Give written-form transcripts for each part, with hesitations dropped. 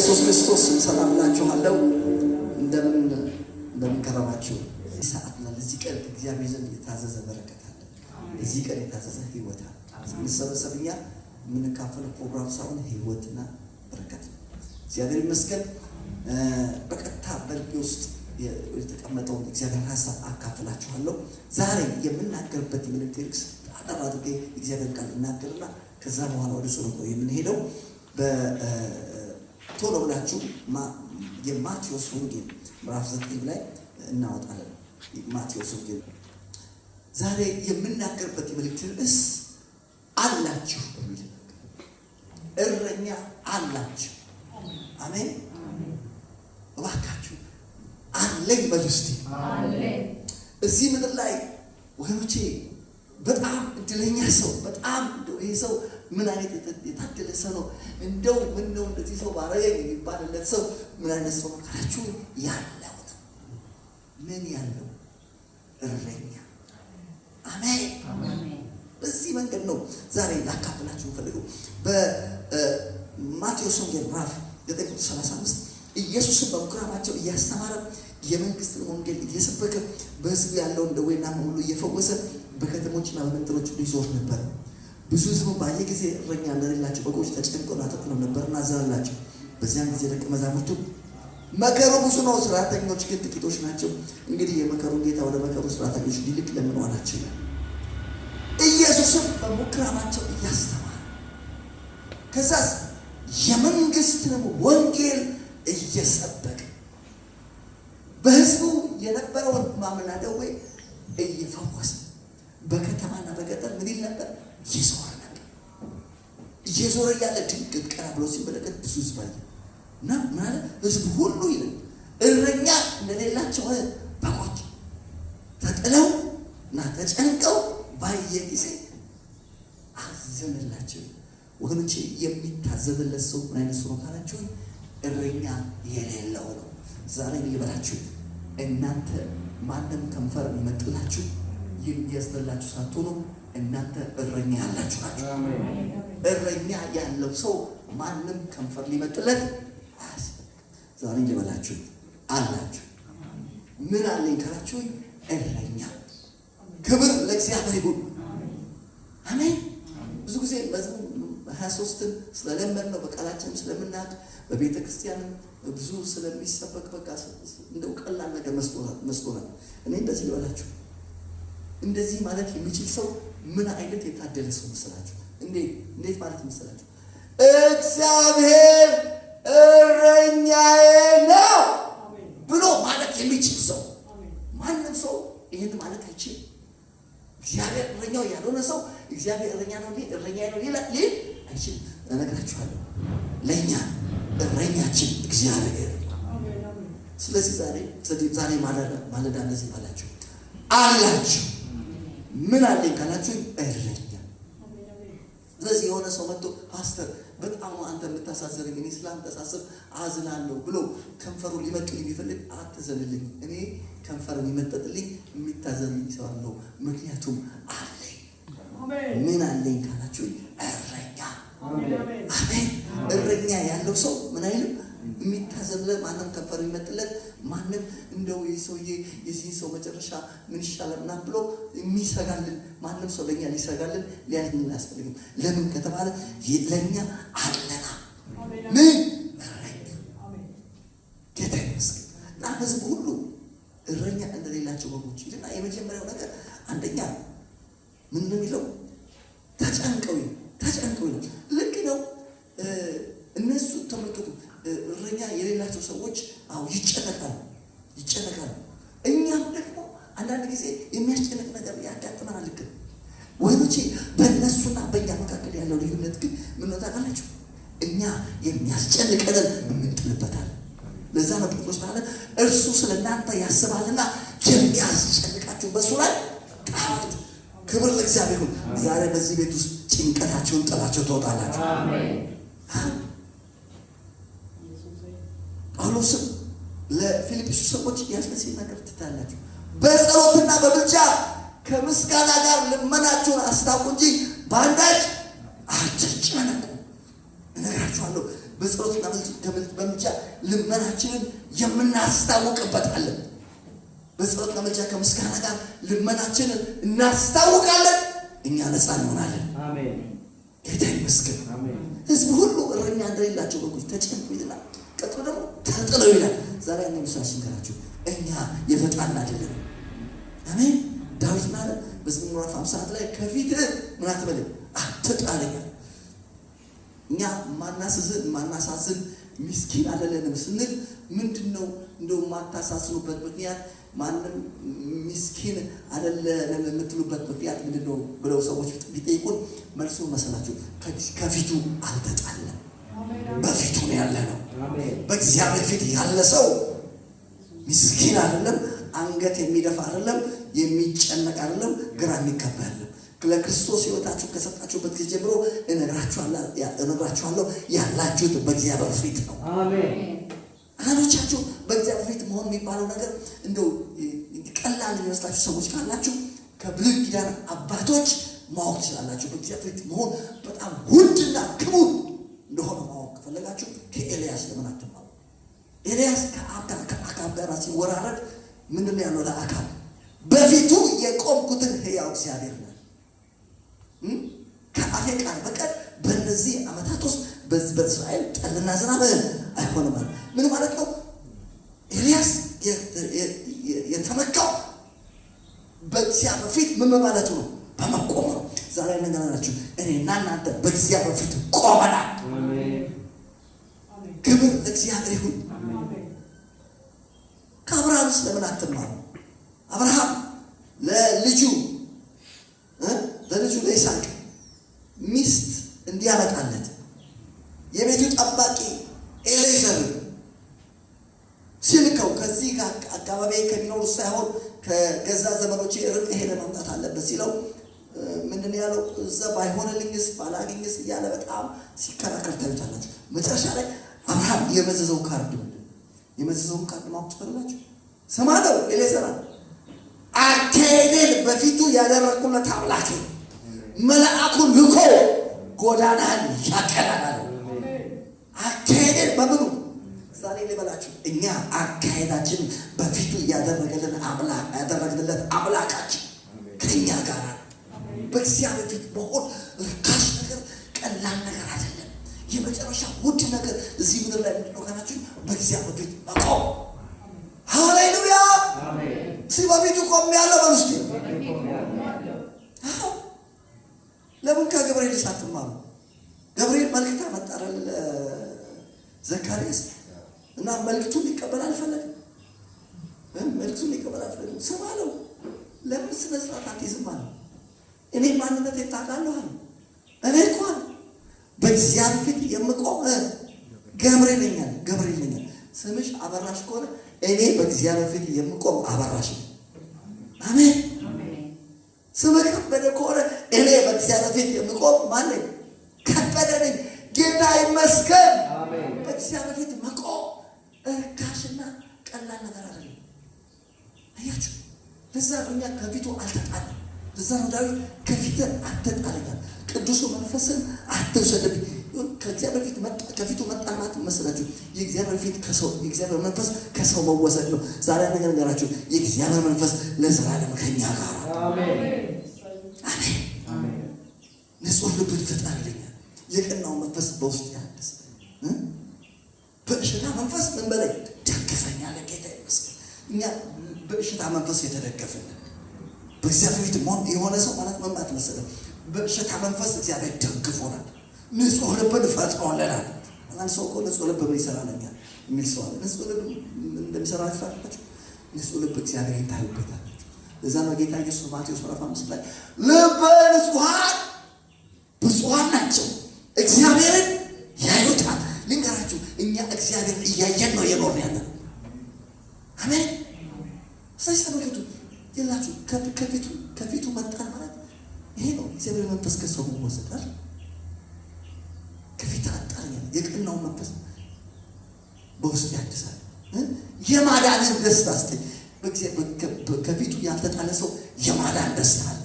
በኢየሱስ ክርስቶስ ሰላም ላችኋለሁ። እንደምን ከረማችሁ? እዚህ ሰዓት ላይ ለዚህ ቀን እግዚአብሔር ዘንድ የታዘዘ በረከት አለ። ለዚህ ቀን የታዘዘ ህይወት አለ። ስንሰበሰብኛ የምንካፈለው ፕሮግራም ሳይሆን ህይወትና በረከት ነው። እግዚአብሔር ይመስገን። በቀጥታ በልቤ ውስጥ የተቀመጠውን እግዚአብሔር ሐሳብ አካፍላችኋለሁ። ዛሬ የምናገርበት የመልእክት ርዕስ አጠር አድርጌ እግዚአብሔር ቃል እናገርና ከዛ በኋላ ወደ ጸሎት ነው የምንሄደው። ቶሎ ብላችሁ የማቴዎስ ወንጌል ምዕራፍ 9 ላይ እናወጣለን። ማቴዎስ ወንጌል ዛሬ የምናገርበት የመልእክት ርዕስ አላችሁ በሚል እረኛ አላችሁ። አሜን። እባካችሁ አለኝ በሉ እስቲ። እዚህ ምድር ላይ ወገኖቼ በጣም እድለኛ ሰው በጣም ይሄ ሰው ምን አይነት የታደለ ሰው ነው? እንደው ምን ነው እንደዚህ ሰው ባረገኝ የሚባልለት ሰው ምን አይነት ሰው ካላችሁ ያለው ነው። ምን ያለው እረኛ። አሜን። በዚህ መንገድ ነው ዛሬ ላካፍላችሁ ፈልገው። በማቴዎስ ወንጌል ምዕራፍ 9:35 ኢየሱስን በምኩራባቸው እያስተማረ የመንግስትን ወንጌል እየሰበከ በሕዝቡ ያለውን ደዌና ሁሉ እየፈወሰ በከተሞችና በመንደሮች ይዞር ነበር። ብዙ ሕዝብ ባየ ጊዜ እረኛ እንደሌላቸው በጎች ተጨንቀውና ተጥለው ነበርና አዘነላቸው። በዚያን ጊዜ ደቀ መዛሙርቱ መከሩ ብዙ ነው፣ ሥራተኞች ግን ጥቂቶች ናቸው። እንግዲህ የመከሩን ጌታ ወደ መከሩ ሥራተኞች ሊልክ ለምን ዋላቸው? ኢየሱስም በምኩራባቸው እያስተማረ ከዛስ የመንግስትን ወንጌል እየሰበከ በሕዝቡ የነበረውን ሕማምና ደዌ እየፈወሰ በከተማና በገጠር ምን ይል ነበር? ይዞር ነበር። እየዞረ ያለ ድንገት ቀና ብሎ ሲመለከት ብዙ ሕዝብ አየ እና ማለት ሕዝብ ሁሉ ይላል እረኛ እንደሌላቸው በጎች ተጥለው እና ተጨንቀው ባየ ጊዜ አዘነላቸው። ወገኖቼ የሚታዘዝለት ሰው ምን አይነት ሰው ካላችሁ እረኛ የሌለው ነው። ዛሬ ይበላችሁ እናንተ ማንም ከንፈር ይመጥላችሁ የሚያዝንላችሁ ሳትሆኑ እናንተ እረኛ ያላችሁ ናችሁ። እረኛ ያለው ሰው ማንም ከንፈር ሊመጥለት አያስፈልግም። ዛሬ ይበላችሁ አላችሁ። ምን አለኝ ካላችሁ እረኛ። ክብር ለእግዚአብሔር ይሁን። አሜን። ብዙ ጊዜ መዝሙር 23ን ስለለመድነው በቃላችንም ስለምናውቅ በቤተ ክርስቲያንም ብዙ ስለሚሰበክ በቃ እንደው ቀላል ነገር መስሎናል። እኔ እንደዚህ ልበላችሁ፣ እንደዚህ ማለት የሚችል ሰው ምን አይነት የታደለ ሰው መሰላችሁ? እንዴት ማለት መሰላችሁ? እግዚአብሔር እረኛዬ ነው ብሎ ማለት የሚችል ሰው። ማንም ሰው ይህን ማለት አይችልም። እግዚአብሔር እረኛው ያልሆነ ሰው እግዚአብሔር እረኛ ነው ሊል አይችልም። እነግራችኋለሁ፣ ለእኛ እረኛችን እግዚአብሔር። ስለዚህ ዛሬ ማለዳ እንደዚህ ባላችሁ አላችሁ። ምን አለኝ ካላችሁ እረኛ። ስለዚህ የሆነ ሰው መጥቶ ፓስተር በጣም አንተ የምታሳዝነኝ እኔ ስላንተሳስብ አዝናለሁ ብሎ ከንፈሩ ሊመጥል የሚፈልግ አትዘንልኝ። እኔ ከንፈር የሚመጠጥልኝ የሚታዘንልኝ ሰው አለው። ምክንያቱም አለኝ። ምን አለኝ ካላችሁ እረኛ። አሜን። እረኛ ያለው ሰው ምን አይልም? የሚታዘንለት ማንም ከንፈር የሚመጥለት ማንም እንደው የሰውዬ የዚህ ሰው መጨረሻ ምን ይሻላልና ብሎ የሚሰጋልን ማንም ሰው ለኛ ሊሰጋልን ሊያዝን አያስፈልግም። ለምን ከተባለ ለኛ አለና ምን እረኛ። ጌታ ይመስገን። እና ሕዝብ ሁሉ እረኛ እንደሌላቸው በጎች ይልና የመጀመሪያው ነገር አንደኛ ምን ነው የሚለው? ተጨንቀው ነው። ልክ ነው። እነሱ ተመልከቱ፣ እረኛ የሌላቸው ሰዎች ይጨነቃሉ። እኛም ደግሞ አንዳንድ ጊዜ የሚያስጨንቅ ነገር ያጋጥመናል። ልክ ወይኖቼ፣ በእነሱና በእኛ መካከል ያለው ልዩነት ግን ምን ነው ታውቃላችሁ? እኛ የሚያስጨንቀንን የምንጥልበታል። ለዛ ነው ጴጥሮስ ማለት እርሱ ስለ እናንተ ያስባልና የሚያስጨንቃችሁ በእሱ ላይ ጣሉት። ክብር ለእግዚአብሔር ይሁን። ዛሬ በዚህ ቤት ውስጥ ጭንቀታችሁን ጥላችሁ ትወጣላችሁ። ጳውሎስም ለፊልጵስዩስ ሰዎች ያስነስ ነገር ትታላችሁ። በጸሎትና በምልጃ ከምስጋና ጋር ልመናችሁን አስታውቁ እንጂ በአንዳች አትጨነቁ። እነግራችኋለሁ በጸሎትና በምልጃ ልመናችንን የምናስታውቅበታለን። በጸሎትና ምልጃ ከምስጋና ጋር ልመናችንን እናስታውቃለን። እኛ ነፃ እንሆናለን። አሜን። ጌታ ይመስገን። አሜን። ህዝብ ሁሉ እረኛ እንደሌላቸው በጎች ተጨንቁ ይላል። ቀጥሎ ደግሞ ተጥለው ይላል። ዛሬ እኔ ምሳሌ ልንገራችሁ። እኛ የተጣልን አይደለም። አሜን። ዳዊት ማለት በመዝሙር 51 ላይ ከፊት ምን አትበል አትጣለኝ። እኛ ማናሳዝን ምስኪን አይደለንም ስንል ምንድነው እንደው ማታሳስኑበት ምክንያት ማንም ምስኪን አይደለንም የምትሉበት ምክንያት ምንድነው ብለው ሰዎች ቢጠይቁን መልሱ መሰላችሁ ከፊቱ አልተጣለም። በፊቱ ነው ያለነው። በእግዚአብሔር ፊት ያለ ሰው ምስኪን አይደለም፣ አንገት የሚደፋ አይደለም፣ የሚጨነቅ አይደለም፣ ግራ የሚገባ አይደለም። ለክርስቶስ ሕይወታችሁ ከሰጣችሁበት ጊዜ ጀምሮ እነግራችኋለሁ ያላችሁት በእግዚአብሔር ፊት ነው። አሜን። አንዳንዶቻችሁ በእግዚአብሔር ፊት መሆን የሚባለው ነገር እንደው ቀላል የሚመስላችሁ ሰዎች ካላችሁ ከብሉይ ኪዳን አባቶች ማወቅ ትችላላችሁ። በእግዚአብሔር ፊት መሆን በጣም ውድና ክቡር እንደሆነ ማወቅ ከፈለጋችሁ ከኤልያስ ለምን አትማሩ? ኤልያስ ከአካብ ጋር ሲወራረድ ምንድን ነው ያለው ለአካብ? በፊቱ የቆምኩትን ሕያው እግዚአብሔር ነው ከአፌ ቃል በቀር በእነዚህ ዓመታት ውስጥ በእስራኤል ጠልና ዝናብ አይሆንም። ምን ማለት ነው? ኤልያስ የተመካው በእግዚአብሔር ፊት ምን ማለቱ ነው? በመቆም ነው። ዛሬ ነገራችሁ እኔና እናንተ በእግዚአብሔር ፊት ቆመናል። ክብር ለእግዚአብሔር ይሁን። ከአብርሃም ስለምን አትማሩ? አብርሃም ለልጁ ለይስሐቅ ሚስት እንዲያመጣለት የቤቱ ጠባቂ ኤሌዘር ሲልከው ከዚህ አካባቢ ከሚኖሩ ሳይሆን ከገዛ ዘመዶቼ ርቅ ሄደ ማምጣት አለበት ሲለው ምንድን ያለው? እዛ ባይሆንልኝስ ባላገኝስ እያለ በጣም ሲከራከር ታዩታላችሁ። መጨረሻ ላይ አብርሃም የመዘዘው ካርድ የመዘዘውን ካርድ ማወቅ ትፈልጋችሁ? ስማ ነው ኤሌዘር አካሄዴን በፊቱ ያደረግኩለት አምላኬ መልአኩን ልኮ ጎዳናን ያቀናናል። አካሄዴን በምኑ ዛሬ ልበላችሁ፣ እኛ አካሄዳችን በፊቱ ያደረገልን አምላካችን ከእኛ ጋር በእግዚአብሔር ፊት መሆን ርካሽ ነገር፣ ቀላል ነገር አይደለም። የመጨረሻ ውድ ነገር እዚህ ምድር ላይ ምንድን ነው ካላችሁ በእግዚአብሔር ፊት መቆም። ሃሌሉያ! በፊቱ ቆም ያለው በውስጥ ለምን ከገብርኤል ሳትማሩ? ገብርኤል መልእክት አመጣራል ለዘካርያስ እና መልእክቱን ሊቀበል አልፈለግም። ስማ አለው። ለምን ስነ ስርዓት አትይዝም አለው። እኔ ማንነቴን ታውቃለህ አለው። እኔ እኮ በእግዚአብሔር ፊት የምቆም ገብርኤል ነኝ። ስምሽ አበራሽ ከሆነ እኔ በእግዚአብሔር ፊት የምቆም አበራሽ ነኝ። አሜን። ስምህ ከበደ ከሆነ እኔ በእግዚአብሔር ፊት የምቆም ማን ነኝ? ከበደ ነኝ። ጌታ ይመስገን። በእግዚአብሔር ፊት መቆም ርካሽና ቀላል ነገር አይደለም። አያችሁ፣ ለዛ እኛ ከፊቱ አልተጣለም። ለዛ ነው ዳዊት ከፊትህ አትጣለኛል፣ ቅዱሱ መንፈስን አትውሰድብኝ። ከእግዚአብሔር ፊት ከፊቱ መጣል ማለት መሰላችሁ የእግዚአብሔር ፊት የእግዚአብሔር መንፈስ ከሰው መወሰድ ነው። ዛሬ ነገር ነገራችሁ የእግዚአብሔር መንፈስ ለዘላለም ከኛ ጋር አሜን። ንጹህ ልብ ይፈጥርልኛል። የቀናው መንፈስ በውስጥ ያድስ። በእሽታ መንፈስ ምን በላይ ደግፈኛል። ጌታ ይመስገን። እኛ በእሽታ መንፈስ የተደገፈን በእግዚአብሔር ፊት የሆነ ሰው ማለት መማት መሰለህ። በእሽታ መንፈስ እግዚአብሔር ደግፎናል። ንጹህ ልብን ፈጥሮልናል። አንድ ሰው እኮ ንጹህ ልብ ምን ይሰራልኛል የሚል ሰው አለ። ንጹህ ልብ እንደሚሰራ ይፈታችሁ። ንጹህ ልብ እግዚአብሔር ይታይበታል። ለዛ ነው ጌታ ኢየሱስ ማቴዎስ ምዕራፍ 5 ላይ ልበ ንጹሐን ብፁዓን ናቸው እግዚአብሔርን ያዩታል። ልንገራችሁ እኛ እግዚአብሔር እያየን ነው የኖርን ያለን። አሜን። ስለዚህ ተመልከቱ የላችሁ ከፊቱ መጣል ማለት ይሄ ነው። እግዚአብሔር መንፈስ ከሰው ወሰዳል። ከፊት አጣሪያ የቀናው መንፈስ በውስጥ ያድሳል። የማዳንን ደስታ አስተኝ ከፊቱ ያልተጣለ ሰው የማዳን ደስታ አለ።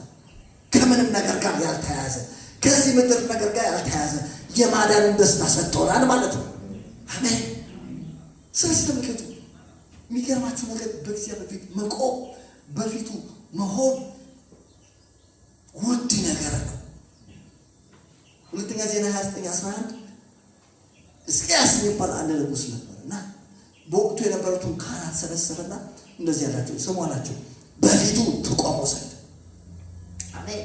ከምንም ነገር ጋር ያልተያያዘ ከዚህ ምድር ነገር ጋር ያልተያያዘ የማዳንን ደስታ ሰጥቶናል ማለት ነው። ስለዚህ ተመልከቱ፣ የሚገርማችሁ ነገር በእግዚአብሔር ፊት መቆም በፊቱ መሆን ውድ ነገር ነው። ሁለተኛ ዜና 29:11 ሕዝቅያስ የሚባል አንድ ንጉሥ ነበርና በወቅቱ የነበሩትን ካህናት ሰበሰበና እንደዚህ ያላቸው ስሙ አላቸው፣ በፊቱ ትቆሙ ዘንድ አሜን፣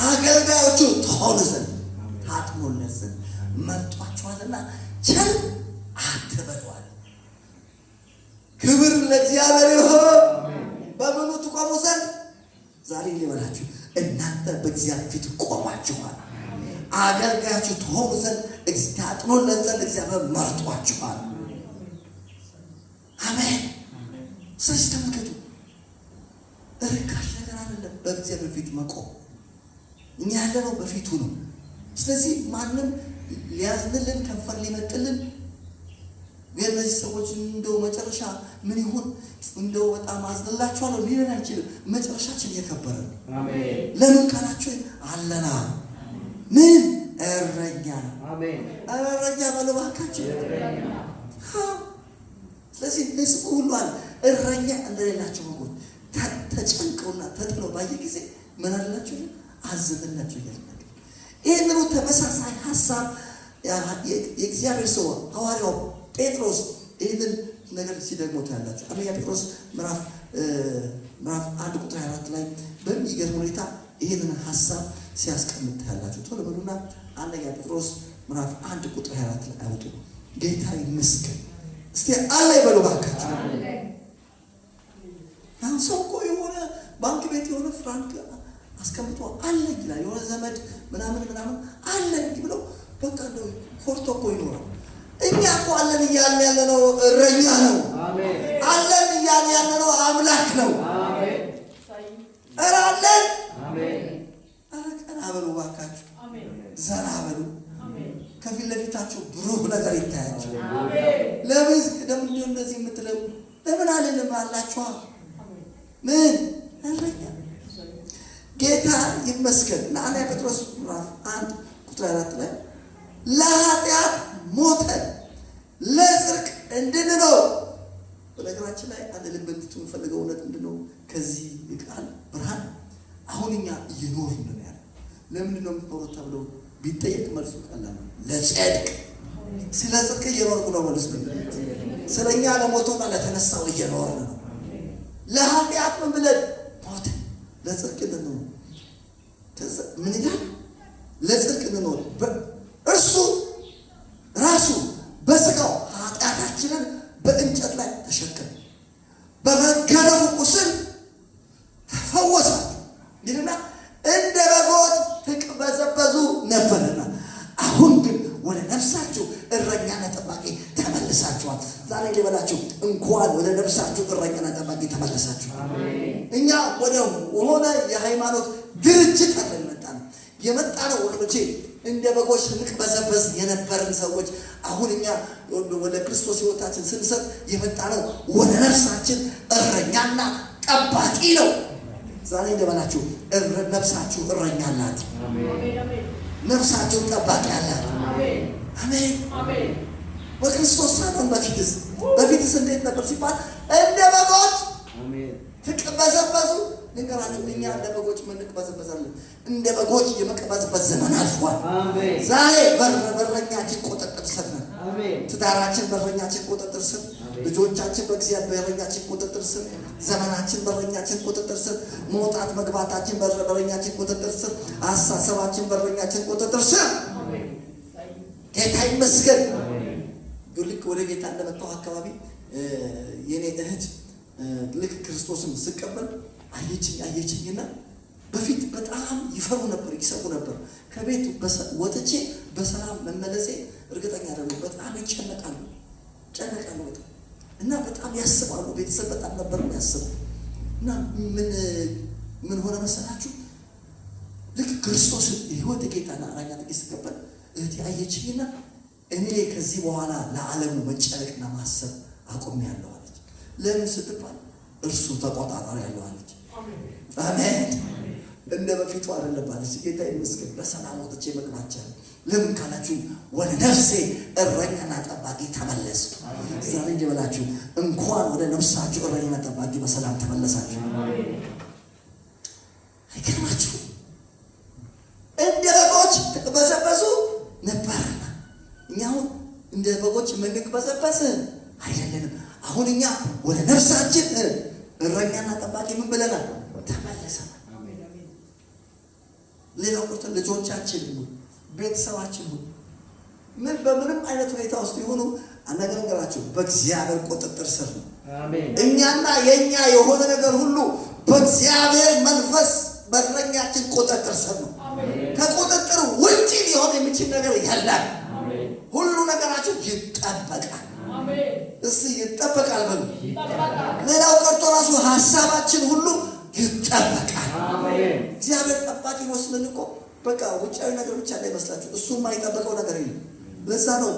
አገልጋዮቹ ትሆኑ ዘንድ ታጥኖለት ዘንድ መርጧቸዋልና ቸል አትበሏል። ክብር ለእግዚአብሔር ይሁን። በምኑ ትቆሙ ዘንድ? ዛሬ ሊበላችሁ እናንተ በእግዚአብሔር ፊት ቆማችኋል። አገልጋያችሁ ትሆኑ ዘንድ ታጥኖለት ዘንድ እግዚአብሔር መርጧችኋል። አሜን። ስለዚህ ተመልከቱ፣ ርካሽ ነገር አይደለም በእግዚአብሔር ፊት መቆም። እኛ ያለነው በፊቱ ነው። ስለዚህ ማንም ሊያዝንልን ከንፈር ሊመጥልን የእነዚህ ሰዎች እንደው መጨረሻ ምን ይሁን እንደው በጣም አዝንላችኋለሁ ሊለን አይችልም። መጨረሻችን እየከበረ ነው። አሜን። ለምን ካላችሁ አለና ምን እረኛ እረኛ ባለባካችሁ። ስለዚህ ህዝቡ ሁሉ አለ እረኛ እንደሌላቸው በጎች ተጨንቀውና ተጥለው ባየ ጊዜ ምን አላቸው? አዘንላቸው እያለ ይህንኑ ተመሳሳይ ሀሳብ የእግዚአብሔር ሰው ሐዋርያው ጴጥሮስ ይህንን ነገር ሲደግሞት ያላቸው አንደኛ ጴጥሮስ ምዕራፍ 1 ቁጥር 24 ላይ በሚገርም ሁኔታ ይህንን ሀሳብ ሲያስቀምጥ ያላቸው ቶሎ በሉና አንደኛ ጴጥሮስ ምዕራፍ 1 ቁጥር 24 ላይ አውጡ። ጌታ ይመስገን። እስቲ አለ ይበሉ ባካችሁ። አሁን ሰው እኮ የሆነ ባንክ ቤት የሆነ ፍራንክ አስቀምጦ አለ ይላል። የሆነ ዘመድ ምናምን አለ ብለው በቃ እንደው ኮርቶ እኮ ይኖራል። እኛ እኮ አለን እያልን ያለነው እረኛ ነው። አሜን። አለን እያልን ያለነው አምላክ ነው። አሜን። አለን። አሜን። ቀና በሉ ባካችሁ። አሜን። ዘና በሉ። አሜን። ከፊት ለፊታችሁ ብሩህ ነገር ይታያችሁ። አሜን። ለምን ለምን እንደዚህ የምትለው ለምን አለንም አላችሁ? ምን እረኛ ጌታ ይመስገን። አንደኛ ጴጥሮስ ምዕራፍ 1 ቁጥር 4 ላይ ለኃጢአት ሞተን ለጽድቅ እንድንኖር። በነገራችን ላይ አንድ ልብ እንድትሉ የምፈልገው እውነት እንድነው ከዚህ ቃል ብርሃን አሁን እኛ እየኖርን ነው ያለ። ለምንድን ነው የምትኖሩት ተብሎ ቢጠየቅ መልሱ ቀላል ነው። ለጽድቅ። ስለ ጽድቅ እየኖርኩ ነው መልሱ። ስለኛ ለሞተውና ለተነሳው እየኖርን ነው። ለኃጢአት ምን ብለን ሞተን ለጽድቅ እንድንኖር። ምን ይላል? ለጽድቅ እንድንኖር እርሱ ራሱ በሥጋው ኃጢአታችንን በእንጨት ላይ ተሸከመ፣ በመገረፉ ቁስል ተፈወሳችሁ ይልና እንደ በጎች ትቅበዘበዙ ነበርና አሁን ግን ወደ ነፍሳችሁ እረኛና ጠባቂ ተመልሳችኋል። ዛሬ ልበላችሁ እንኳን ወደ ነፍሳችሁ እረኛና ጠባቂ ተመልሳችሁ። እኛ ወደ ሆነ የሃይማኖት ድርጅት የመጣ ነው ወገኖቼ። እንደ በጎች ንቅበዘበዝ የነበርን ሰዎች አሁን እኛ ወደ ክርስቶስ ሕይወታችን ስንሰጥ የመጣ ነው ወደ ነፍሳችን እረኛና ጠባቂ ነው። ዛሬ እንደበላችሁ ነፍሳችሁ እረኛ አላት። ነፍሳችሁ ጠባቂ አላት። አሜን። በክርስቶስ ሳይሆን በፊትስ እንዴት ነበር ሲባል እንደ በጎች ትቅበዘበዙ። ንገራችሁ እኛ እንደ በጎች ምንቅበዘበዛለን። እንደ በጎች የመቅበዝበዝ ዘመን አልፏል። ዛሬ በረኛችን ቁጥጥር ስር ነን። ትዳራችን በረኛችን ቁጥጥር ስር፣ ልጆቻችን በረኛችን ቁጥጥር ስር፣ ዘመናችን በረኛችን ቁጥጥር ስር፣ መውጣት መግባታችን በረኛችን ቁጥጥር ስር፣ አሳሰባችን በረኛችን ቁጥጥር ስር። ጌታ ይመስገን። ልክ ወደ ጌታ እንደመጣሁ አካባቢ የኔ እህት ልክ ክርስቶስን ስቀበል አየችኝና በፊት በጣም ይፈሩ ነበር፣ ይሰቁ ነበር። ከቤት ወጥቼ በሰላም መመለሴ እርግጠኛ አይደሉም። በጣም ይጨነቃሉ በጣም እና በጣም ያስባሉ። ቤተሰብ በጣም ነበር ያስቡ እና ምን ሆነ መሰላችሁ? ልክ ክርስቶስ ሕይወት ጌታና አራኛ ጥቂት ስቀበል እህቴ አየችኝና እኔ ከዚህ በኋላ ለዓለሙ መጨነቅና ማሰብ አቆሚያለሁ አለች። ለምን ስትባል እርሱ ተቆጣጣሪ ያለው አለች። አሜን። እንደ በፊቱ አይደለም አለች። ጌታ ይመስገን። በሰላም ወጥቼ መግባት ቻለ። ለምን ካላችሁ ወደ ነፍሴ እረኛና ጠባቂ ተመለስኩ። ዛሬ እንዲበላችሁ እንኳን ወደ ነፍሳችሁ እረኛና ጠባቂ በሰላም ተመለሳችሁ። አይገርማችሁ? እንደ በጎች ተቅበዘበዙ ነበርና እኛ አሁን እንደ በጎች የምንቅበዘበዝ አይደለንም። አሁን እኛ ወደ ነፍሳችን እረኛና ጠባቂ ምን ብለናል? ተመለሰናል። ሌላው ቁርጥ ልጆቻችን ቤተሰባችን ምን በምንም አይነት ሁኔታ ውስጥ ይሆኑ አነጋገራቸው በእግዚአብሔር ቁጥጥር ስር ነው። እኛና የኛ የሆነ ነገር ሁሉ በእግዚአብሔር መንፈስ በእረኛችን ቁጥጥር ስር ነው። ከቁጥጥር ውጪ ሊሆን የሚችል ነገር የለም። ሁሉ ነገራችን ይጠበቃል። እስቲ ይጠበቃል በሉ። ሌላው ቀርቶ ራሱ ሀሳባችን ሁሉ ይጠበቃል። እግዚአብሔር ጠባቂ ነው ስንል እኮ በቃ ውጫዊ ነገር ብቻ እንዳይመስላችሁ፣ እሱ የማይጠበቀው ነገር የለም። ለዛ ነው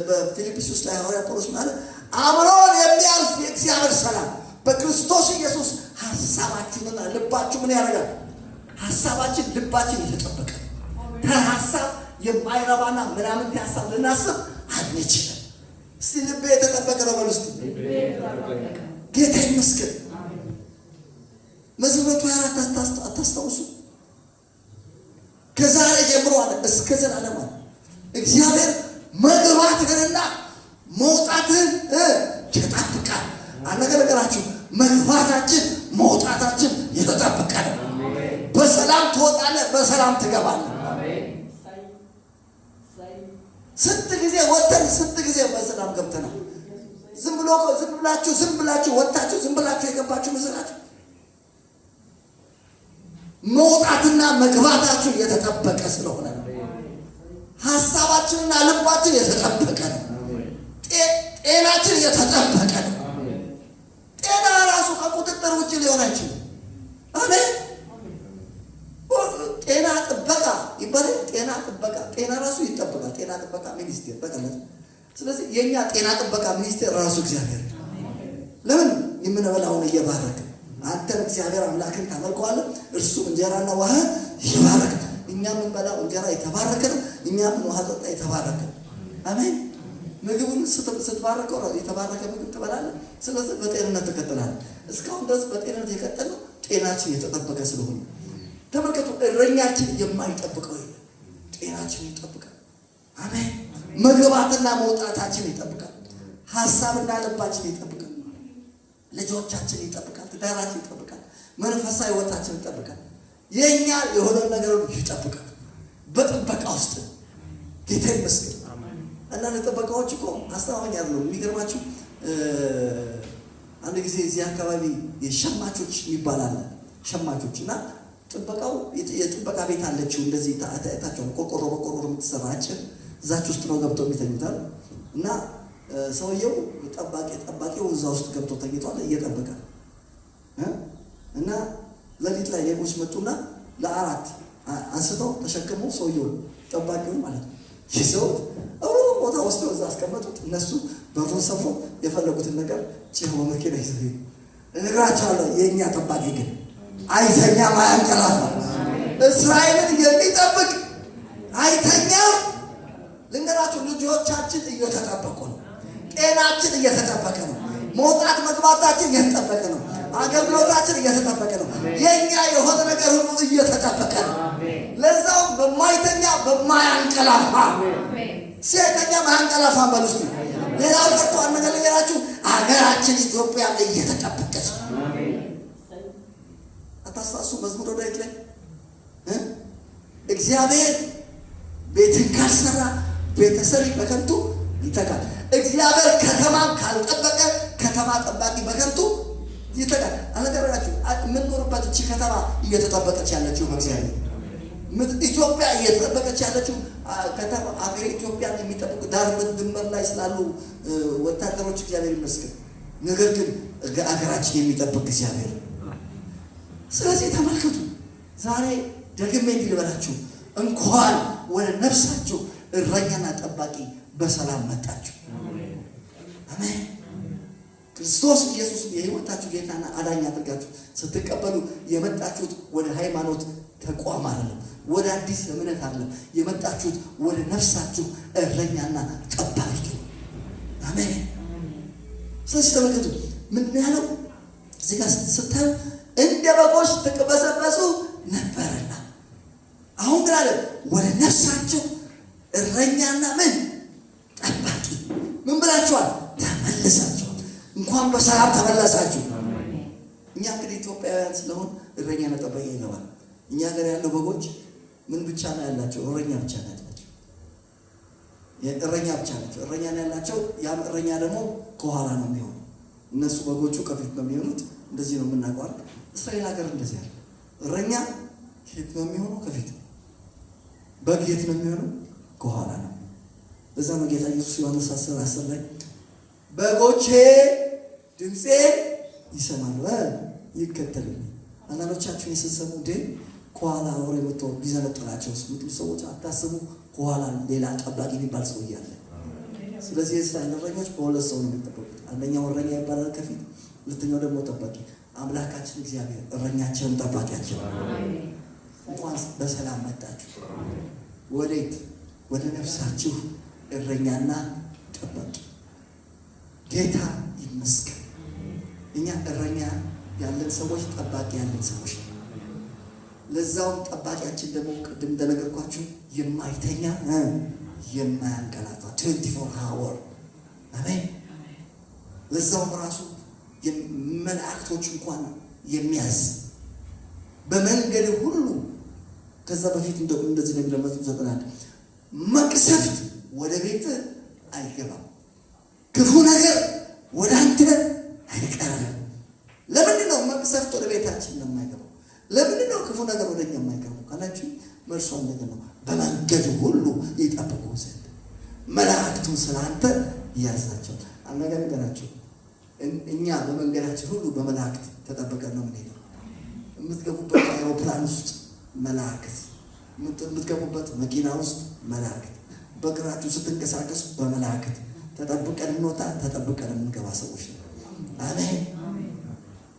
በፊልጵስዩስ ላይ ሐዋርያ ጳውሎስ ማለት አእምሮን የሚያልፍ የእግዚአብሔር ሰላም በክርስቶስ ኢየሱስ ሀሳባችሁንና ልባችሁ ምን ያደርጋል? ሀሳባችን ልባችን የተጠበቀ ከሀሳብ የማይረባና ምናምን ሀሳብ ልናስብ አንችልም። እስቲ ልቤ የተጠበቀ ነው በሉ። እስቲ ጌታ ይመስገን። መዝሙር 24 አታስታውሱ? ከዛሬ ጀምሮ አለ እስከ ዘላለም አለ እግዚአብሔር መግባትህንና መውጣትህን ይጠብቃል። አነገራችሁ መግባታችን መውጣታችን የተጠበቀ ነው። በሰላም ትወጣለህ፣ በሰላም ትገባለህ። ስንት ጊዜ ወጥተን ስንት ጊዜ በሰላም ገብተናል። ዝም ብላችሁ ወጥታችሁ ዝም ብላችሁ የገባችሁ መስላችሁ? መውጣትና መግባታችሁ የተጠበቀ ስለሆነ ነው። ሀሳባችንና ልባችን የተጠበቀ ነው። ጤናችን የተጠበቀ ነው። ጤና ራሱ ከቁጥጥር ውጭ ሊሆን አይችልም። አሜን። ጤና ጥበቃ ይባላል። ጤና ራሱ ይጠበቃል። ጤና ጥበቃ ሚኒስቴር በቀላል። ስለዚህ የኛ ጤና ጥበቃ ሚኒስቴር ራሱ እግዚአብሔር። ለምን የምንበላውን እየባረከ አንተን እግዚአብሔር አምላክን ታመልከዋለህ፣ እርሱ እንጀራና ውሃ ይባረክ። እኛ የምንበላው እንጀራ የተባረከ ነው። እኛ ምን ውሃ ጠጣ የተባረከ። አሜን። ምግቡን ስትባረከው የተባረከ ምግብ ትበላለህ። ስለዚህ በጤንነት ትቀጥላለህ። እስካሁን ድረስ በጤንነት የቀጠለው ጤናችን የተጠበቀ ስለሆነ ተመልከቱ። እረኛችን የማይጠብቀው የለም። ጤናችን ይጠብቃል። አሜን። መግባትና መውጣታችን ይጠብቃል። ሀሳብና ልባችን ይጠብቃል። ልጆቻችን ይጠብቃል። ትዳራችን ይጠብቃል። መንፈሳዊ ሕይወታችን ይጠብቃል። የኛ የሆነ ነገር ይጠብቃል። በጥበቃ ውስጥ ጌታ ይመስገን። አንዳንድ ጥበቃዎች እኮ አስተማማኝ አይደሉም። የሚገርማችሁ አንድ ጊዜ እዚህ አካባቢ የሸማቾች ይባላል ሸማቾች እና ጥበቃው የጥበቃ ቤት አለችው። እንደዚህ ታታቸው ቆቆሮ የምትሰራ አጭር እዛች ውስጥ ነው ገብተው የሚተኙታል። እና ሰውየው ጠባቂው እዛ ውስጥ ገብቶ ተኝቷል እየጠበቀ እና ሌሊት ላይ ሌቦች መጡና ለአራት አንስተው ተሸክመው ሰውየው ጠባቂውን ማለት ነው ይዘውት ቦታ ወስደው እዛ አስቀመጡት። እነሱ በሩን ሰብሮ የፈለጉትን ነገር ጭነው በመኪና ይዘው ሄዱ። እነግራቸዋለሁ የእኛ ጠባቂ ግን አይተኛም፣ አያንቀላፋም። እስራኤልን የሚጠብቅ አይተኛም። ልንገራችሁ፣ ልጆቻችን እየተጠበቁ ነው። ጤናችን እየተጠበቀ ነው። መውጣት መግባታችን እየተጠበቀ ነው። አገልግሎታችን እየተጠበቀ ነው። የኛ የሆነ ነገር ሁሉ እየተጠበቀ ነው። ለዛው በማይተኛ በማያንቀላፋ ሲተኛ ማያንቀላፋ በልስቱ። ሌላው ቀርቶ አንገለገላችሁ አገራችን ኢትዮጵያ እየተጠበቀች ነው። አታስታውሱ? መዝሙረ ዳዊት ላይ እግዚአብሔር ቤትን ካልሰራ ቤተሰሪ በከንቱ ይተጋል። እግዚአብሔር ከተማን ካልጠበቀ ከተማ ጠባቂ በከንቱ ይተጋል። አነገራችሁ የምንኖርበት እቺ ከተማ እየተጠበቀች ያለችው በእግዚአብሔር ኢትዮጵያ እየተጠበቀች ያለችው ከተማ አገር ኢትዮጵያን የሚጠብቁ ዳር ድንበር ላይ ስላሉ ወታደሮች እግዚአብሔር ይመስገን። ነገር ግን አገራችን የሚጠብቅ እግዚአብሔር። ስለዚህ ተመልከቱ፣ ዛሬ ደግሜ እንዲልበላችሁ እንኳን ወደ ነፍሳችሁ እረኛና ጠባቂ በሰላም መጣችሁ። አሜን። ክርስቶስ ኢየሱስ የሕይወታችሁ ጌታና አዳኝ አድርጋችሁ ስትቀበሉ የመጣችሁት ወደ ሃይማኖት ተቋም አይደለም፣ ወደ አዲስ እምነት አይደለም። የመጣችሁት ወደ ነፍሳችሁ እረኛና ጠባቂ ነው። አሜን። ስለዚህ ተመልከቱ ምንድን ያለው እዚህ ጋር ስታዩ እንደ በጎች ትቅበዘበዙ ነበርና አሁን ግን አለ ወደ ነፍሳችሁ እረኛና ምን ጠባቂ ምን ብላችኋል? ተመልሳችኋል። እንኳን በሰላም ተመለሳችሁ። እኛ እንግዲህ ኢትዮጵያውያን ስለሆን እረኛና ጠባቂ ይገባል። እኛ ሀገር ያለው በጎች ምን ብቻ ነው ያላቸው? እረኛ ብቻ ነው ያላቸው። እረኛ ብቻ ናቸው። እረኛ ነው ያላቸው። ያም እረኛ ደግሞ ከኋላ ነው የሚሆነው። እነሱ በጎቹ ከፊት ነው የሚሆኑት። እንደዚህ ነው የምናውቀው። እስራኤል ሀገር እንደዚህ ያለ እረኛ ከፊት ነው የሚሆነው፣ ከፊት በግ የት ነው የሚሆነው? ከኋላ ነው። በዛ ነው ጌታ ኢየሱስ ዮሐንስ 10:10 ላይ በጎቼ ድምፄን ይሰማሉ ይከተሉኛል። አንዳንዶቻችሁ ስትሰሙ እንዴ ከኋላ አውሬ መጥቶ ቢዘነጥላቸው ምትሉ ሰዎች አታስቡ። ከኋላ ሌላ ጠባቂ የሚባል ሰው እያለ። ስለዚህ የእስራኤል እረኞች በሁለት ሰው ነው የሚጠበቁት። አንደኛው እረኛ ይባላል ከፊት፣ ሁለተኛው ደግሞ ጠባቂ። አምላካችን እግዚአብሔር እረኛችንን ጠባቂያችን። እንኳን በሰላም መጣችሁ። ወዴት? ወደ ነፍሳችሁ እረኛና ጠባቂ። ጌታ ይመስገን። እኛ እረኛ ያለን ሰዎች፣ ጠባቂ ያለን ሰዎች። ለዛውም ጠባቂያችን ደግሞ ቅድም እንደነገርኳችሁ የማይተኛ የማያንቀላፋ 24 hour አሜን። ለዛውም ራሱ መላእክቶች እንኳን የሚያዝ በመንገድ ሁሉ። ከዛ በፊት እንደዚህ ነው የሚለው ዘጠናል መቅሰፍት ወደ ቤት አይገባም፣ ክፉ ነገር ወደ አንተ አይቀርም። ለምንድን ነው መቅሰፍት ወደ ቤታችን የማይገባው? ለምንድን ነው ክፉ ነገር ወደ እኛ የማይገባው ካላችሁ መልሷ ነገር ነው። በመንገድ ሁሉ ይጠብቁ ዘንድ መላእክቱን ስላንተ ያዛቸው። አነገር ነገራቸው። እኛ በመንገዳችን ሁሉ በመላእክት ተጠብቀን ነው የምንሄደው። የምትገቡበት አውሮፕላን ውስጥ መላእክት፣ የምትገቡበት መኪና ውስጥ መላእክት፣ በእግራችሁ ስትንቀሳቀሱ በመላእክት ተጠብቀን እንወጣ፣ ተጠብቀን የምንገባ ሰዎች ነው። አሜን።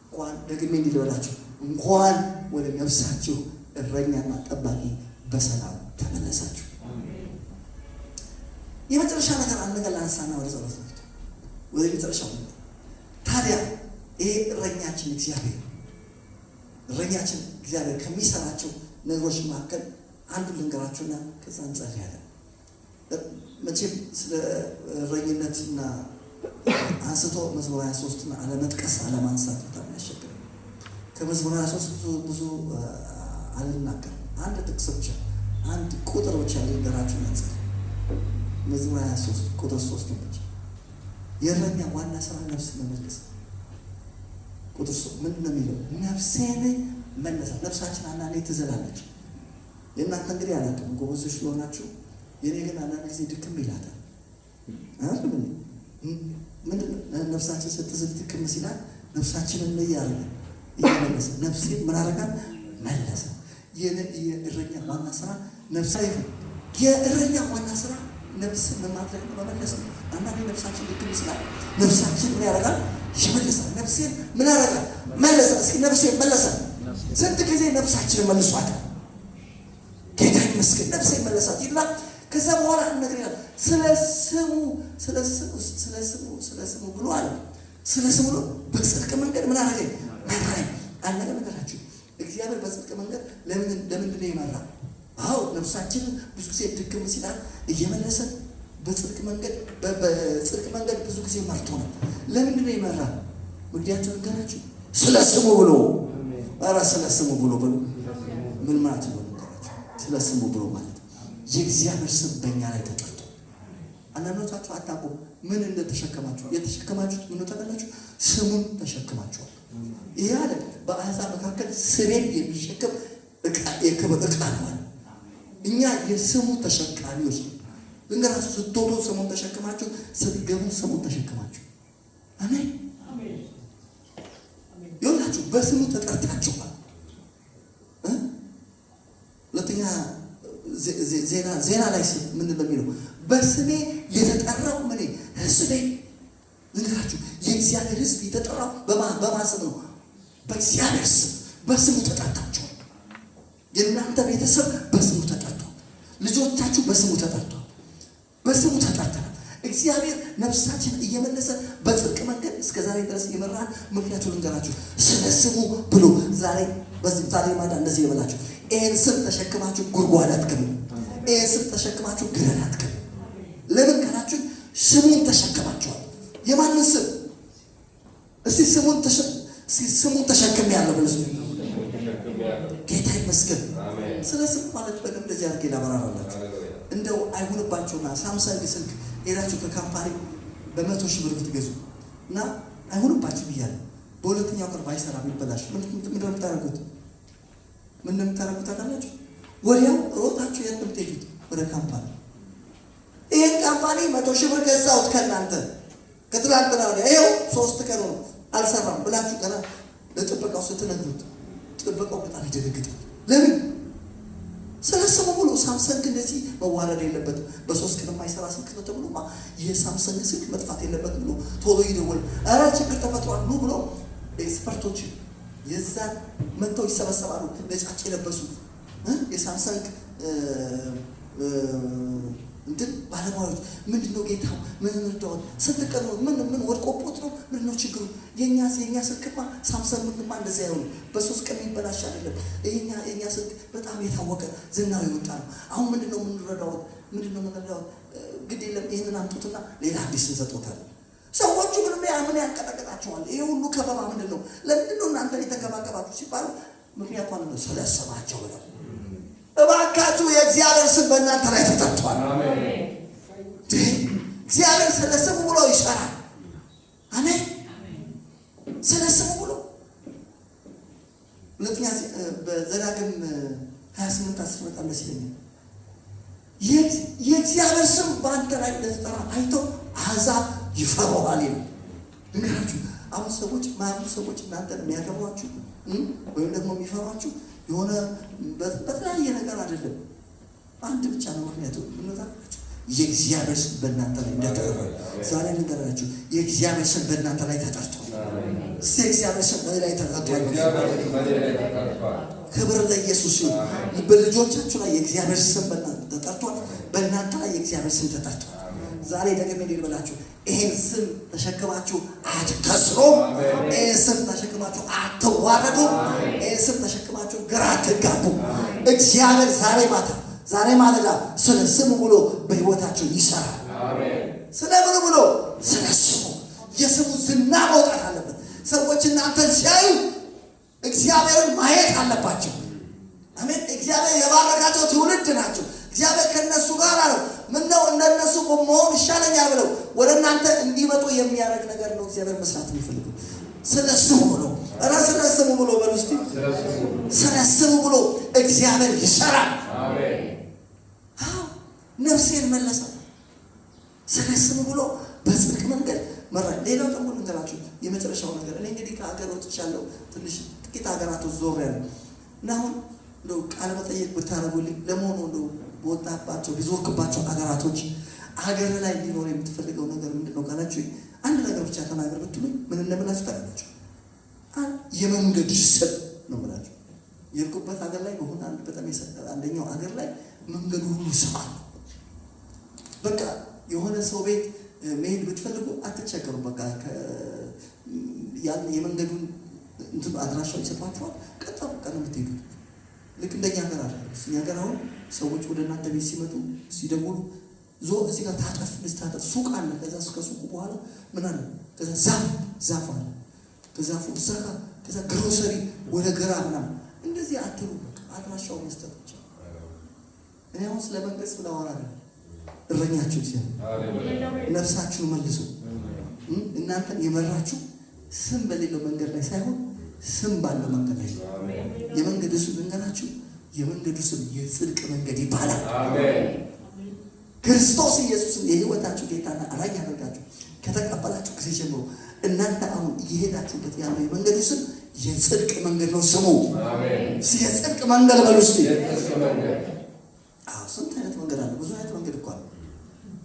እንኳን ደግሜ እንዲልበላችሁ እንኳን ወደ ነፍሳችሁ እረኛና ጠባቂ በሰላም ተመለሳችሁ። የመጨረሻ ነገር አንድ ነገር ላንሳና ወደ ጸሎት ነው። ወደ መጨረሻው ታዲያ ይሄ እረኛችን እግዚአብሔር ከሚሰራቸው ነገሮች መካከል አንዱ ልንገራችሁና ከዛ እንጸልያለን። መቼም ስለ እረኝነትና አንስቶ መዝሙር 23ና አለመጥቀስ አለማንሳት በጣም ያስቸግራል። ከመዝሙር 23 ብዙ አልናገርም። አንድ ጥቅስ ብቻ አንድ ቁጥር ብቻ ልንገራችሁ ነው። መዝሙር 23 ቁጥር 3 ብቻ የእረኛ ዋና ስራ ነፍስ መመለስ። ቁጥር 3 ምንድን ነው የሚለው? ነፍሴን መለሳት። ነፍሳችን አንዳንዴ ትዘላለች። የእናንተ እንግዲህ አላውቅም ጎበዞች ስለሆናችሁ፣ የኔ ግን አንዳንድ ጊዜ ድክም ይላታል። ምንድን ነፍሳችን ስትዝል ድክም ሲላል ነፍሳችንን እየመለሰ ነፍሴን ምን አደረጋት? መለሰ። የእረኛ ዋና ስራ ነፍስ። የእረኛ ዋና ስራ ነፍስን በማድረግ መመለስ ነው። አንዳንዴ ነፍሳችን ድክም ሲላል ነፍሳችን ምን ያደርጋል? ይመለሳል። ነፍሴን ምን ያደርጋል? መለሰ። እስኪ ነፍሴን መለሰ። ስንት ጊዜ ነፍሳችንን መልሷታል። ጌታ ይመስገን። ነፍሴን መለሳት ይላል። ከዛ በኋላ ነገር ይላል ስለ ስሙ ብሎ አለ። ስለ ስሙ ነው በጽድቅ መንገድ ምን አደረገኝ? መራኝ። አንድ ነገራችሁ እግዚአብሔር በጽድቅ መንገድ ለምንድን ነው የመራ? አዎ ነፍሳችን ብዙ ጊዜ ድክም ሲላል እየመለሰ በጽድቅ መንገድ ብዙ ጊዜ መርቶ ነው። ለምንድን ነው የመራ? ምክንያቱም ነገራችሁ ስለ ስሙ ብሎ ስለ ስሙ ብሎ ምን ማለት ነው? ስለ ስሙ ብሎ ማለት የእግዚአብሔር ስም በእኛ ላይ ተጠርቶ። አንዳንዶቻችሁ አታውቁም ምን እንደተሸከማችሁ። የተሸከማችሁት ምን ተቀላችሁ? ስሙን ተሸክማችኋል። ይሄ አለ በአሕዛብ መካከል ስሜን የሚሸከም የክብር ዕቃ ነው። እኛ የስሙ ተሸካሚዎች ነው። እንግዲህ ስትወጡ ስሙን ተሸክማችሁ፣ ስትገቡ ስሙን ተሸክማችሁ። አሜን። ይኸውላችሁ በስሙ ተጠርታችኋል። ሁለተኛ ዜና ላይ ምንድን ነው የሚለው? በስሜ የተጠራው ምን ሕዝቤ። ልንገራችሁ የእግዚአብሔር ሕዝብ የተጠራው በማን ስም ነው? በእግዚአብሔር ስም። በስሙ ተጠርታችኋል። የእናንተ ቤተሰብ በስሙ ተጠርቷል። ልጆቻችሁ በስሙ ተጠርቷል። በስሙ ተጠርተናል። እግዚአብሔር ነፍሳችን እየመለሰ በጽድቅ መንገድ እስከ ዛሬ ድረስ የመራን ምክንያቱን ልንገራችሁ። ስለ ስሙ ብሎ ዛሬ ማዳ እንደዚህ ይበላችሁ። ይህን ስም ተሸክማችሁ ጉድጓድ አትገቡ። ይህን ስም ተሸክማችሁ ግረን አትገቡ። ለምን ካላችሁ ስሙን ተሸክማችኋል። የማንን ስም? እስቲ ስሙን ተሸክም ያለው ብለስ ጌታ ይመስገን። ስለ ስም ማለት በደንብ እንደዚህ አድርጌ ላበራራላችሁ። እንደው አይሁንባችሁና ሳምሰንግ ስልክ ሄዳችሁ ከካምፓኒ በ100,000 ብር ብትገዙ እና አይሁንባችሁ ብያለሁ። በሁለተኛው ቀን ባይሰራ ቢበላሽ ምንድን ነው የምታደርጉት? ታውቃላችሁ? ወዲያው ሮጣችሁ የት ነው የምትሄዱት? ወደ ካምፓኒ። ይህን ካምፓኒ 100,000 ብር ገዛሁት ከእናንተ ከትላንትና ወዲያ ይኸው 3 ቀን ነው አልሰራም ብላችሁ ገና ለጥበቃው ስትነግሩት ጥበቃው በጣም ይደነግጣል። ለምን? ስለ ስሙ ብሎ ሳምሰንግ እንደዚህ መዋረድ የለበትም። በ3 ቀን የማይሰራ ስልክ ነው ተብሎማ የሳምሰንግ ስልክ መጥፋት የለበትም ብሎ ቶሎ ይደውል። ኧረ ችግር ተፈጥሯል ኑ ብሎ ኤክስፐርቶች የዛን መጥተው ይሰበሰባሉ። ነጫጭ የለበሱ የሳምሰንግ እንትን ባለሙያዎች ምንድነው ጌታው ምን እንርዳው? ስንት ቀን ነው? ምን ወድቆቦት ነው? ምንድነው ችግሩ? የኛ ስልክማ ሳምሰንግማ እንደዛ አይሆንም። በ3 ቀን ይበላሽ አይደለም። የኛ ስልክ በጣም የታወቀ ዝናው ይወጣ ነው። አሁን ምንድነው የምንረዳው? ግድ የለም ይሄንን አምጡትና ሌላ አዲስ እንሰጥዎታለን። ሰዎቹ ምን ያንቀጠቅጣቸዋል? ይሄ ሁሉ ከበባ ምንድነው? ለምንድነው እናንተ የተከባከባችሁ ሲባሉ ምክንያቱ ነው ስለሰማቸው ብለው። እባካችሁ የእግዚአብሔር ስም በእናንተ ላይ ተጠርቷል። እግዚአብሔር ስለ ስሙ ብሎ ይሰራል። አሜን። ስለ ስሙ ብሎ ሁለተኛ በዘዳግም 28:10 በጣም ደስ ይለኛል። የእግዚአብሔር ስም በአንተ ላይ እንደተጠራ አይተው አሕዛብ ይፈሩሃል ይላል። እንግዲህ አሁን ሰዎች እናንተ የሚያከብሯችሁ ወይም ደግሞ የሚፈሯችሁ የሆነ በተለያየ ነገር አይደለም። አንድ ብቻ ነው ምክንያቱ። ምንታችሁ የእግዚአብሔር ስም በእናንተ ላይ እንደተጠራ ዛሬ ልንገራችሁ። የእግዚአብሔር ስም በእናንተ ላይ ተጠርቷል። የእግዚአብሔር ስም በእኔ ላይ ተጠርቷል። ክብር ለኢየሱስ ይሁን። በልጆቻችሁ ላይ የእግዚአብሔር ስም በእናንተ ተጠርቷል። በእናንተ ላይ የእግዚአብሔር ስም ተጠርቷል። ዛሬ ደግሜ ልበላችሁ፣ ይሄን ስም ተሸክማችሁ አትከስሩም። ይሄን ስም ተሸክማችሁ አትዋረዱም። ይሄን ስም ተሸክማችሁ ግራ አትጋቡም። እግዚአብሔር ዛሬ ማለዳ ስለ ስሙ ብሎ በሕይወታችሁ ይሰራል። ስለ ምኑ ብሎ? ስለ ስሙ። የስሙ ዝና መውጣት አለበት። ሰዎች እናንተን ሲያዩ እግዚአብሔርን ማየት አለባቸው። አሜን። እግዚአብሔር የባረካቸው ትውልድ ናቸው። እግዚአብሔር ከነሱ ጋር ነው። ምነው እንደነሱ መሆን ይሻለኛል ብለው ወደ እናንተ እንዲመጡ የሚያደርግ ነገር ነው እግዚአብሔር መስራት የሚፈልገው። ስለ ስሙ ብሎ ስለ ስሙ ብሎ በሉስቲ ስለ ስሙ ብሎ እግዚአብሔር ይሰራል። ነፍሴን መለሰ። ስለ ስሙ ብሎ በጽድቅ መንገድ መራኝ። ሌላው ደግሞ ልንገራችሁ የመጨረሻው ነገር። እኔ እንግዲህ ከሀገር ወጥቻለሁ። ትንሽ ጥቂት ሀገራቶች ዞሬያለሁ እና አሁን እንደው ቃለ መጠየቅ ብታረጉልኝ ለመሆኑ እንደው በወጣባቸው ቢዞርክባቸው ሀገራቶች ሀገር ላይ ሊኖር የምትፈልገው ነገር ምንድን ነው ካላችሁ አንድ ነገር ብቻ ተናገር ብትሉኝ ምን እንደምላችሁ ታውቃላችሁ? የመንገድ ስም ነው የምላችሁ። የሄድኩበት ሀገር ላይ በሆነ በጣም አንደኛው ሀገር ላይ መንገዱ ሁሉ ስም አለው። በቃ የሆነ ሰው ቤት መሄድ ብትፈልጉ አትቸገሩ። በቃ ያን የመንገዱን እንትን አድራሻው ይሰጧችኋል። ቀጥታ በቃ ነው የምትሄዱት። ልክ እንደኛ ሀገር አለ። እኛ ሀገር አሁን ሰዎች ወደ እናንተ ቤት ሲመጡ ሲደውሉ እዚህ ጋር ታጠፍ ሱቅ አለ። ከዛ እስከ ሱቁ በኋላ ምን አለ? ከዛ ዛፍ አለ። ከዛፉ ዘጋ። ከዛ ግሮሰሪ ወደ ግራ ምናምን እንደዚህ አትሉ። በቃ አድራሻው መስጠት ብቻ። እኔ አሁን ስለ መንገድ ስለዋራ ነው እረኛችሁ እግዚአብሔር ነፍሳችሁን መልሶ እናንተን የመራችሁ ስም በሌለው መንገድ ላይ ሳይሆን ስም ባለው መንገድ ላይ የመንገዱ ስም ልንገራችሁ። የመንገዱ ስም የጽድቅ መንገድ ይባላል። ክርስቶስ ኢየሱስን የሕይወታችሁ ጌታና አዳኝ ያደርጋችሁ ከተቀበላችሁ ጊዜ ጀምሮ እናንተ አሁን እየሄዳችሁበት ያለው የመንገዱ ስም የጽድቅ መንገድ ነው። ስሙ የጽድቅ መንገድ በሉ እስቲ። ስንት አይነት መንገድ አለ? ብዙ አይነት መንገድ እኮ አለ።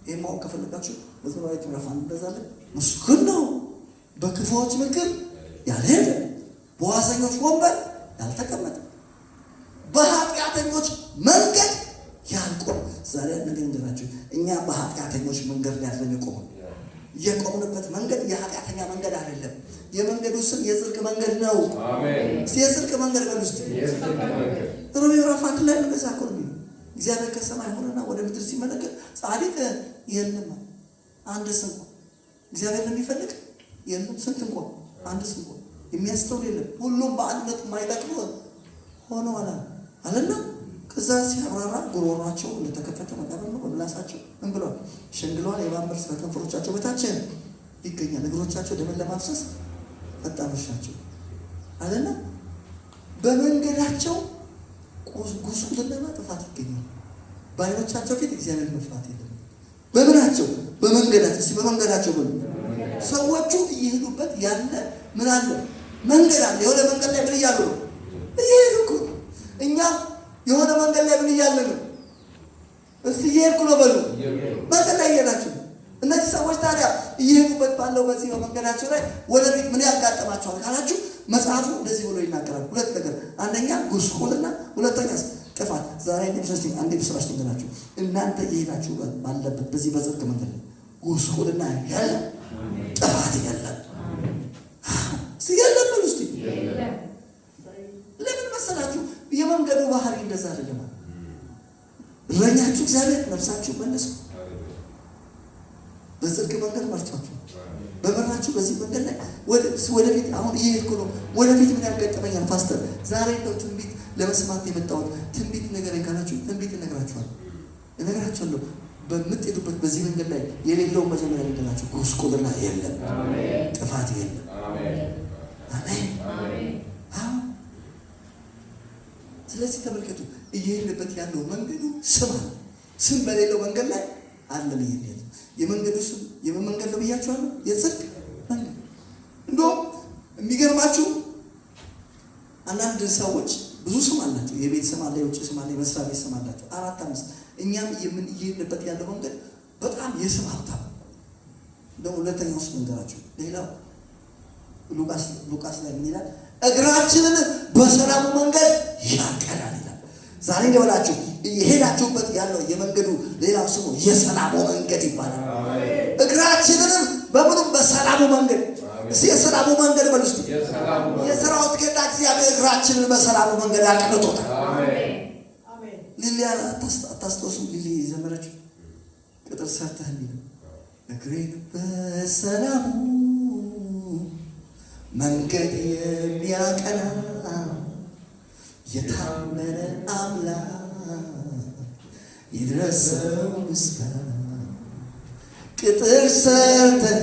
ይሄን ማወቅ ከፈለጋችሁ በዘባሪቱ ረፋን እንደዛለን። ምስጉን ነው በክፉዎች ምክር ያልሄደ፣ በዋዘኞች ወንበር ያልተቀመጠ፣ በኃጢአተኞች መንገድ ያልቆመ። ዛሬ ነገር እንደናችሁ እኛ በኃጢአተኞች መንገድ ላይ ያለን የቆምንበት መንገድ የኃጢአተኛ መንገድ አይደለም። የመንገዱ ስም የጽድቅ መንገድ ነው። አሜን። የጽድቅ መንገድ በሉስት ሮሜ ምዕራፍ 1 ላይ እንደዛ እኮ ነው። እግዚአብሔር ከሰማይ ሆነና ወደ ምድር ሲመለከት ጻድቅ የለም አንድስ እንኳን። እግዚአብሔር የሚፈልግ የለም ስንት እንኳን አንድስ እንኳን የሚያስተውል የለም። ሁሉም በአንድነት የማይጠቅሙ ሆነዋል አለና ከዛ ሲያብራራ ጉሮሯቸው እንደተከፈተ መቃብር ነው። በምላሳቸው ምን ብለዋል? ሸንግለዋል። የእባብ መርዝ ከከንፈሮቻቸው በታች ይገኛል። እግሮቻቸው ደምን ለማፍሰስ ፈጣኖች ናቸው አለና በመንገዳቸው ጉስቁልና ጥፋት ይገኛል። በዓይኖቻቸው ፊት እግዚአብሔር መፍራት የለም። በምናቸው? በመንገዳቸው። እስኪ በመንገዳቸው ብሎ ሰዎቹ እየሄዱበት ያለ ምን አለ? መንገድ አለ። የሆነ መንገድ ላይ ምን እያሉ ነው? እየሄዱ እኮ እኛ የሆነ መንገድ ላይ ምን እያለ ነው? እስቲ እየሄድኩ ነው በሉ። መንገድ ላይ እየሄዳችሁ እነዚህ ሰዎች ታዲያ እየሄዱበት ባለው በዚህ በመንገዳቸው ላይ ወደፊት ምን ያጋጥማቸዋል ካላችሁ መጽሐፉ እንደዚህ ብሎ ይናገራል። ሁለት ነገር፣ አንደኛ ጉስቁልና፣ ሁለተኛ ጥፋት። ዛሬ አንዴ ብስራሽ ትንገራችሁ። እናንተ እየሄዳችሁ ባለበት በዚህ በጽድቅ መንገድ ላይ ጉስቁልና ያለ ጥፋት ያለ ሲያለ በሉ እስቲ ለምን መሰላችሁ? የመንገዱ ባህሪ እንደዛ አይደለም። እረኛችሁ እግዚአብሔር ነፍሳችሁ መልሶ በጽድቅ መንገድ መርቷችሁ በመራችሁ በዚህ መንገድ ላይ ወደፊት አሁን እየሄድኩ ነው። ወደፊት ምን ያጋጥመኛል ፓስተር? ዛሬ ነው ትንቢት ለመስማት የመጣሁት። ትንቢት ነገር ካላችሁ ትንቢት እነግራችኋለሁ። በምትሄዱበት በዚህ መንገድ ላይ የሌለውን መጀመሪያ ልንገራችሁ። ጉስቁልና የለም፣ ጥፋት የለም። አሜን። ስለዚህ ተመልከቱ፣ እየሄድንበት ያለው መንገዱ ስም በሌለው መንገድ ላይ አለን። ይሄን የመንገዱ ስም የምን መንገድ ነው ብያችኋለሁ? የጽድቅ መንገድ። እንደውም የሚገርማችሁ አንዳንድ ሰዎች ብዙ ስም አላቸው። የቤት ስም አለ፣ የውጭ ስም አለ፣ የመስሪያ ቤት ስም አላቸው። 4 5። እኛም እየሄድንበት ያለው መንገድ በጣም የስም ሀብታም ደግሞ። ሁለተኛው ስም እንገራችሁ። ሌላው ሉቃስ ላይ ምን ይላል? እግራችንን በሰላሙ መንገድ ያቀናል ይላል። ዛሬ እንደበላችሁ የሄዳችሁበት ያለው የመንገዱ ሌላው ስሙ የሰላሙ መንገድ ይባላል። እግራችንን በምንም በሰላሙ መንገድ እስቲ የሰላሙ መንገድ በሉ እስቲ። የሰራዊት ጌታ እግዚአብሔር እግራችንን በሰላሙ መንገድ አቅንቶታል። አሜን። ሊሊያ አታስታውሱም? ሊሊ ዘመረችው ቅጥር ሰርተህ የሚለው እግሬን በሰላሙ መንገድ የሚያቀና የታመነ አምላክ ይድረሰው ምስጋና። ቅጥር ሰርተህ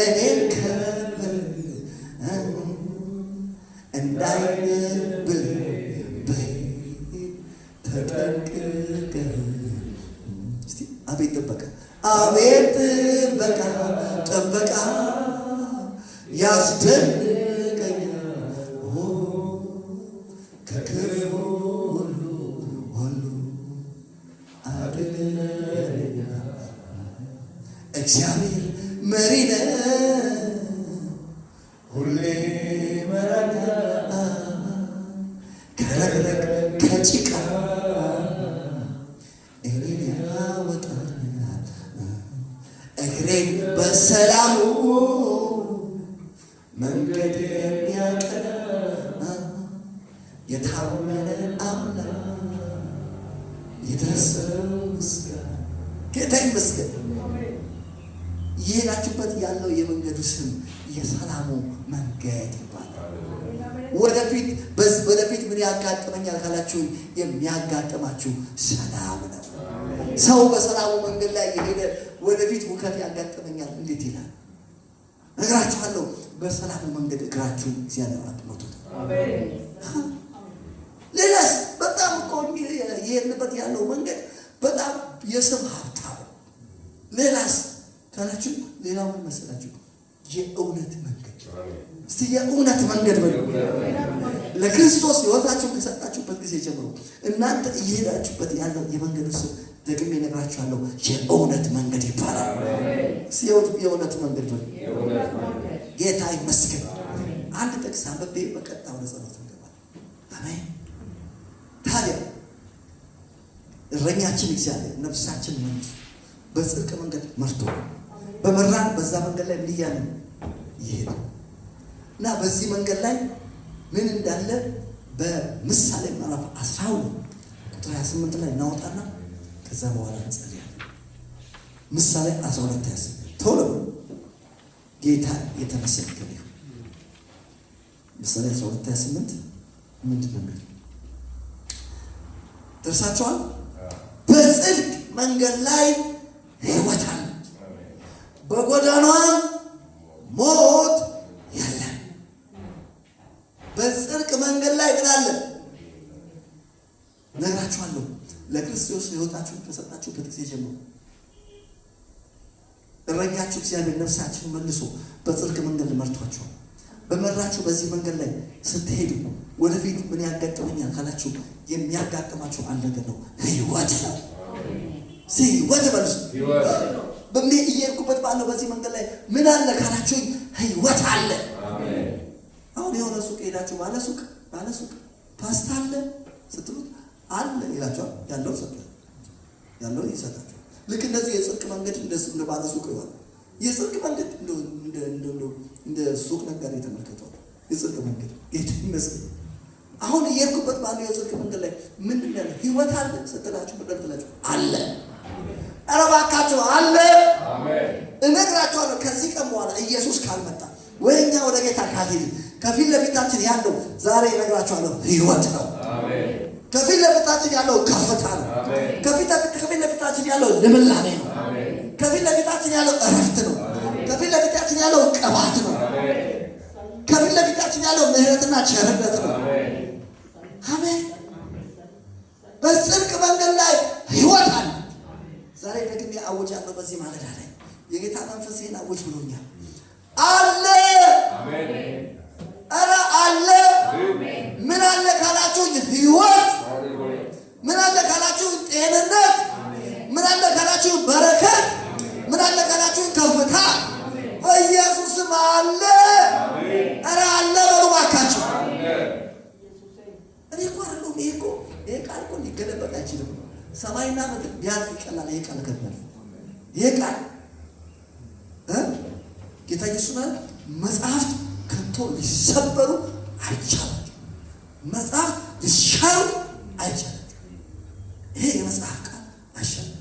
እኔን ከበር እንዳይነብል ተጠንቅቀህ። እስቲ አቤት ጥበቃ፣ አቤት ጥበቃ ያስደንቀኛል ከክፉ ሁሉ አድነኛል። እግዚአብሔር መሪ ነው፣ ሁሌ ይመራኛል። ከረግረግ ከጭቃ እኔን ያወጣኛል። እግሬን በሰላሙ መንገድ የሚያቀና የታመነ አምላክ ይድረሰው ምስጋና። ጌታ ይመስገን። እየሄዳችሁበት ያለው የመንገዱ ስም የሰላሙ መንገድ ይባላል። ወደፊት ምን ያጋጥመኛል ካላችሁ የሚያጋጥማችሁ ሰላም ነው። ሰው በሰላሙ መንገድ ላይ የሄደ ወደፊት ውከት ያጋጥመኛል እንዴት ይላል? እግራችኋለሁ በሰላሙ መንገድ እግራችሁን እግዚአብሔር አጥሞታል። ሌላስ በጣም እኮ የሄድንበት ያለው መንገድ በጣም የስም ሀብታም። ሌላስ ካላችሁ ሌላው ምን መሰላችሁ? የእውነት መንገድ። እስቲ የእውነት መንገድ በሉ። ለክርስቶስ ሕይወታችሁን ከሰጣችሁበት ጊዜ ጀምሮ እናንተ እየሄዳችሁበት ያለው የመንገዱ ስም ደግሜ እነግራችኋለሁ፣ የእውነት መንገድ ይባላል። የእውነት መንገድ ነው። ጌታ ይመስገን። አንድ ጥቅስ አንብቤ በቀጥታ ወደ ጸሎት እንገባለን። አሜን። ታዲያ እረኛችን እግዚአብሔር ነፍሳችን መንጭ በጽድቅ መንገድ መርቶ በመራን በዛ መንገድ ላይ ምን እያልን ይሄድ እና በዚህ መንገድ ላይ ምን እንዳለ በምሳሌ ምዕራፍ 12 ቁጥር 28 ላይ እናወጣና ከዛ በኋላ እንጸልያለን። ምሳሌ 12:28 ቶሎ ጌታ የተመሰገነ ይሁን። ምሳሌ 12:28 ምንድን ነው የሚለው? ደርሳችኋል? በጽድቅ መንገድ ላይ ሕይወት አለ፣ በጎዳናዋም ሞት የለም። በጽድቅ መንገድ ላይ ምን አለ? ነግራችኋለሁ። ለክርስቶስ ሕይወታችሁን ከሰጣችሁበት ጊዜ ጀምሮ እረኛችሁ እግዚአብሔር ነፍሳችሁን መልሶ በጽድቅ መንገድ መርቷችኋል። በመራችሁ በዚህ መንገድ ላይ ስትሄዱ ወደፊት ምን ያጋጥመኛል ካላችሁ የሚያጋጥማችሁ አንድ ነገር ነው፣ ሕይወት ነው። ሕይወት በልሱ በሚሄድኩበት ባለው በዚህ መንገድ ላይ ምን አለ ካላችሁ ሕይወት አለ። አሁን የሆነ ሱቅ ሄዳችሁ ባለ ሱቅ ፓስታ አለ ስትሉት አለ ይላችኋል። ያለው ይሰጣችኋል። ልክ እንደዚህ የጽድቅ መንገድ እንደ ባለ ሱቅ ይሆናል። የጽድቅ መንገድ እንደ ሱቅ ነጋዴ ተመልከቷል። የጽድቅ መንገድ ጌታ ይመስገን። አሁን እየሄድኩበት ባለው የጽድቅ መንገድ ላይ ምንድን ነው ሕይወት አለ ስትላችሁ በደልላችሁ አለ። ኧረ እባካችሁ አለ። እነግራችኋለሁ ከዚህ ቀን በኋላ ኢየሱስ ካልመጣ ወይ እኛ ወደ ጌታ ካልሄድን ከፊት ለፊታችን ያለው ዛሬ እነግራችኋለሁ ሕይወት ነው። ከፊት ለፊታችን ያለው ከፍታ ነው። ከፊት ለፊታችን ያለው ልምላሜ ነው። ከፊት ለፊታችን ያለው እረፍት ነው። ከፊት ለፊታችን ያለው ቅባት ነው። ከፊት ለፊታችን ያለው ምሕረትና ቸርነት ነው። አሜን። በጽድቅ መንገድ ላይ ሕይወት አለ። ዛሬ ደግሜ አውጃለሁ በዚህ ማለዳ ላይ የጌታ መንፈስ ይህን አውጅ ብሎኛል። አለ። ኧረ አለ። ምን አለ ካላችሁ ሕይወት፣ ምን አለ ካላችሁ ጤንነት፣ ምን አለ ካላችሁ በረከት፣ ምን አለ ካላችሁ ከፍታ በኢየሱስም አለ። ኧረ አለ በሉ እባካችሁ። እኔ እኮ አይደለሁም። ይሄ ቃል እኮ ሊገለበጥ አይችልም። ሰማይና ምድር ቢያልፍ ይቀላል። ይሄ ቃል ከሚያልፍ ይሄ ቃል ጌታ ኢየሱስ መጽሐፍት ከቶ ሊሰበሩ አይቻላቸው፣ መጽሐፍ ሊሻሩ አይቻላቸው። ይሄ የመጽሐፍ ቃል አይሻልም።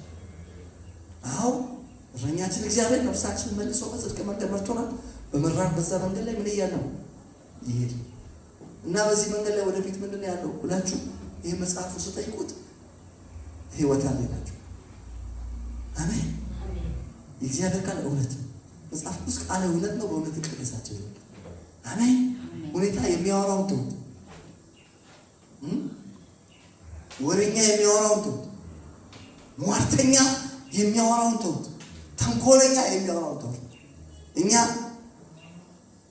አሁን እረኛችን እግዚአብሔር ነፍሳችን መልሶ በጽድቅ መንገድ መርቶናል። በመራን በዛ መንገድ ላይ ምን እያለ ነው ይሄድ እና በዚህ መንገድ ላይ ወደፊት ምንድን ነው ያለው ብላችሁ ይህ መጽሐፉ ስጠይቁት ሕይወት አለ ይላችሁ። አሜን። የእግዚአብሔር ቃል እውነት መጽሐፍ ቅዱስ ቃል እውነት ነው። በእውነት ይቀደሳቸው። አሜን። ሁኔታ የሚያወራውን ተውት። ወሬኛ የሚያወራውን ተውት። ሟርተኛ የሚያወራውን ተውት። ተንኮለኛ የሚያወራውን ተውት። እኛ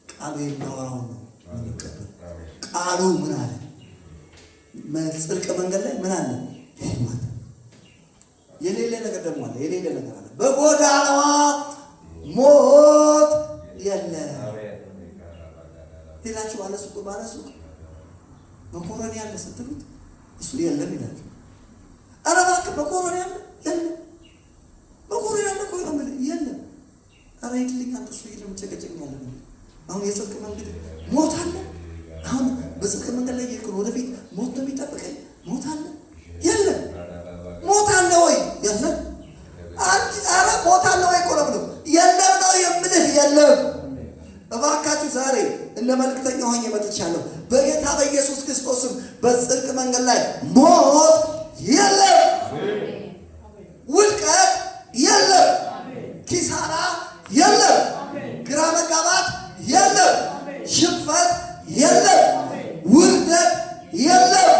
ቃሉ የሚያወራውን ነው የምንቀበል። ቃሉ ምን አለ? ጽድቅ መንገድ ላይ ምን አለ? ሕይወት። የሌለ ነገር ደግሞ አለ። የሌለ ነገር አለ። በጎዳናዋ ሞት የለም። ሌላችሁ ባለሱቅ መኮረኒ ያለ ስትሉት እሱ የለም ይላችሁ። ኧረ እባክህ መኮረኒ ያለ የለም። መኮረኒ ያለ እኮ ነው የምልህ የለም። ኧረ ሂድልኝ አንተ እሱ የለም ጨቀጨኛለ። አሁን የጽድቅ መንገድ ሞት አለ። አሁን በጽድቅ መንገድ ላይ እየሄድኩ ነው። ወደፊት ሞት ነው የሚጠብቀኝ። ሞት አለ የለም። ሞት አለ ወይ? የለም። ኧረ ሞት አለ ወይ እኮ ነው የምልህ። የለም ነው የምልህ የለም። እባካችሁ ዛሬ እንደ መልእክተኛ ሆኜ መጥቻለሁ። በጌታ በኢየሱስ ክርስቶስም በጽድቅ መንገድ ላይ ሞት የለም፣ ውድቀት የለም፣ ኪሳራ የለም፣ ግራ መጋባት የለም፣ ሽንፈት የለም፣ ውርደት የለም።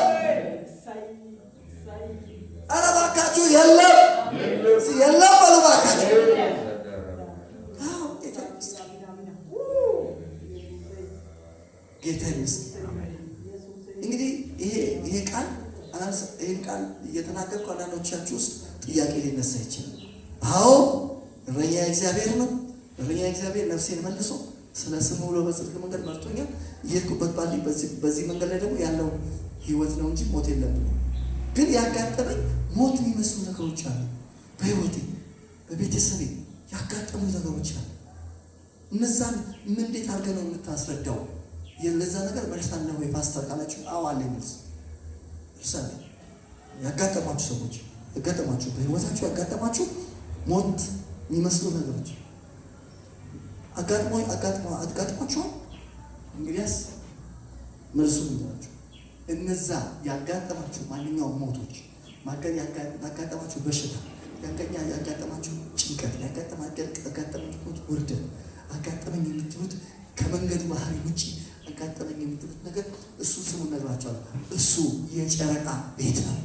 ኧረ እባካችሁ የለም የለም በሉ እባካችሁ። ጌታ ይመስገን። እንግዲህ ይሄን ቃል እየተናገርኩ አንዳንዶቻችሁ ውስጥ ጥያቄ ሊነሳ ይችላል። አዎ እረኛዬ እግዚአብሔር ነው። እረኛ እግዚአብሔር ነፍሴን መልሶ ስለ ስሙ ብሎ በጽድቅ መንገድ መርቶኛል። እየሄድኩበት ባለኝ በዚህ መንገድ ላይ ደግሞ ያለው ህይወት ነው እንጂ ሞት የለም። ግን ያጋጠመኝ ሞት የሚመስሉ ነገሮች አሉ። በህይወቴ በቤተሰቤ ያጋጠሙ ነገሮች አሉ። እነዛን ምን እንዴት አድርገህ ነው የምታስረዳው? ለዛ ነገር መልስ አለ ወይ ፓስተር ካላችሁ፣ አዎ አለ መልስ። እርሳለ ያጋጠማችሁ ሰዎች ያጋጠማችሁ በህይወታችሁ ያጋጠማችሁ ሞት የሚመስሉ ነገሮች አጋጥሟችኋል? እንግዲያስ መልሱ ምንድናቸው? እነዛ ያጋጠማችሁ ማንኛውም ሞቶች፣ ያጋጠማችሁ በሽታ፣ ያጋጠማችሁ ጭንቀት፣ ያጋጠማችሁ ውርደት፣ አጋጠመኝ የምትሉት ከመንገዱ ባህሪ ውጭ አጋጠመኝ የምትሉት ነገር እሱ ስሙ ነግራችኋለሁ። እሱ የጨረቃ ቤት ነው።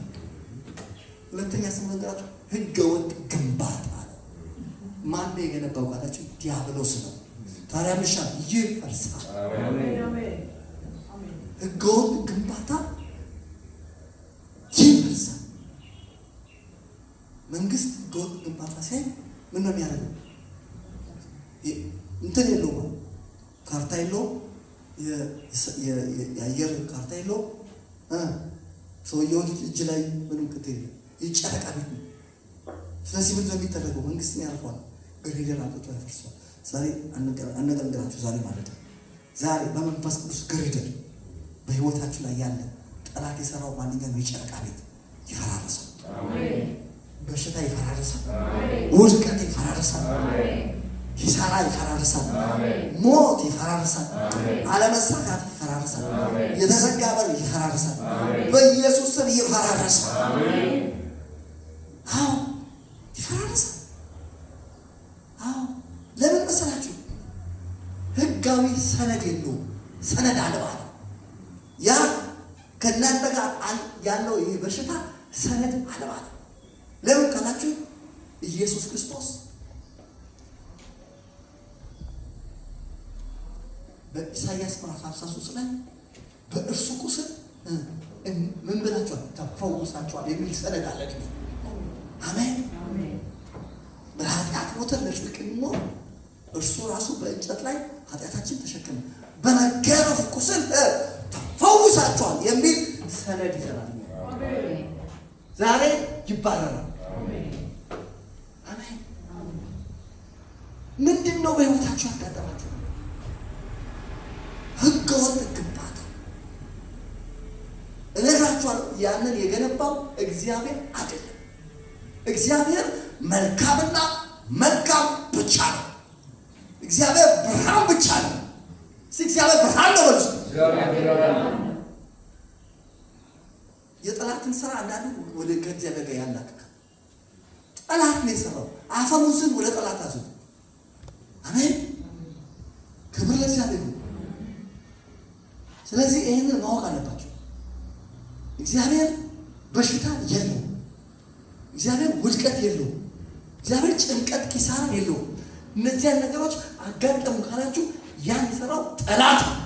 ሁለተኛ ስሙ ነገራችሁ ህገወጥ ግንባታ ነው። ማን የገነባው ካላችሁ ዲያብሎስ ነው። ታዲያ ምሻ ይፈርሳል። ህገወጥ ግንባታ ይፈርሳል። መንግስት ህገወጥ ግንባታ ሲያይ ምን ነው የሚያደርገው? እንትን የለውም፣ ካርታ የለውም፣ የአየር ካርታ የለውም። ሰውየው እጅ ላይ ምንም ቅጥ የለም። የጨረቃ ቤት ነው። ስለዚህ ምንድን ነው የሚደረገው? መንግስትን ያልፏል፣ ግሬደር አጥቶ ያፈርሷል። ዛሬ አነጋገራችሁ ዛሬ ማለት ነው። ዛሬ በመንፈስ ቅዱስ ግሬደር በህይወታችሁ ላይ ያለ ጠላት የሰራው ማንኛውም የጨረቃ ቤት ይፈራረሳል። በሽታ ይፈራረሳል። ውድቀት ይፈራረሳል። ኪሳራ ይፈራረሳል። ሞት ይፈራረሳል። አለመሳካት ይፈራረሳል። የተዘጋ በር ይፈራረሳል። በኢየሱስ ስም ይፈራረሳል። አዎ ይፈራረሳል። አዎ ለምን መሰላችሁ? ህጋዊ ሰነድ የለውም። ሰነድ አልባ ነው። ያ ከእናንተ ጋር ያለው ይህ በሽታ ሰነድ አልባ ነው። ለምን ካላችሁ ኢየሱስ ክርስቶስ በኢሳይያስ ምዕራፍ 53 ላይ በእርሱ ቁስል ምን ብላችኋል? ተፈውሳችኋል የሚል ሰነድ አለ። አሜን። በኃጢአት ሞተን ለጽድቅ ኖር እርሱ ራሱ በእንጨት ላይ ኃጢአታችን ተሸከመ፣ በመገረፉ ቁስል ተፈውሳችኋል የሚል ሰነድ ይዘናል። ዛሬ ይባረራል። አሜን። ምንድን ነው በህይወታችሁ ያጋጠማችሁ? ህገወጥ ግንባታ እነግራችኋለሁ። ያንን የገነባው እግዚአብሔር አይደለም። እግዚአብሔር መልካምና መልካም ብቻ ነው። እግዚአብሔር ብርሃን ብቻ ነው። እግዚአብሔር ብርሃን ነው። በሉ የጠላትን ስራ አንዳንዱ ወደ እግዚአብሔር ጋር ያላክካል። ጠላት ነው የሰራው። አፈሙዝን ወደ ጠላት አዙት። አሜን። ክብር ለእግዚአብሔር ነው። ስለዚህ ይህንን ማወቅ አለባቸው። እግዚአብሔር በሽታ የለው። እግዚአብሔር ውድቀት የለው። እግዚአብሔር ጭንቀት ኪሳራ የለው። እነዚያን ነገሮች አጋጠሙ ካላችሁ ያን የሰራው ጠላት ነው።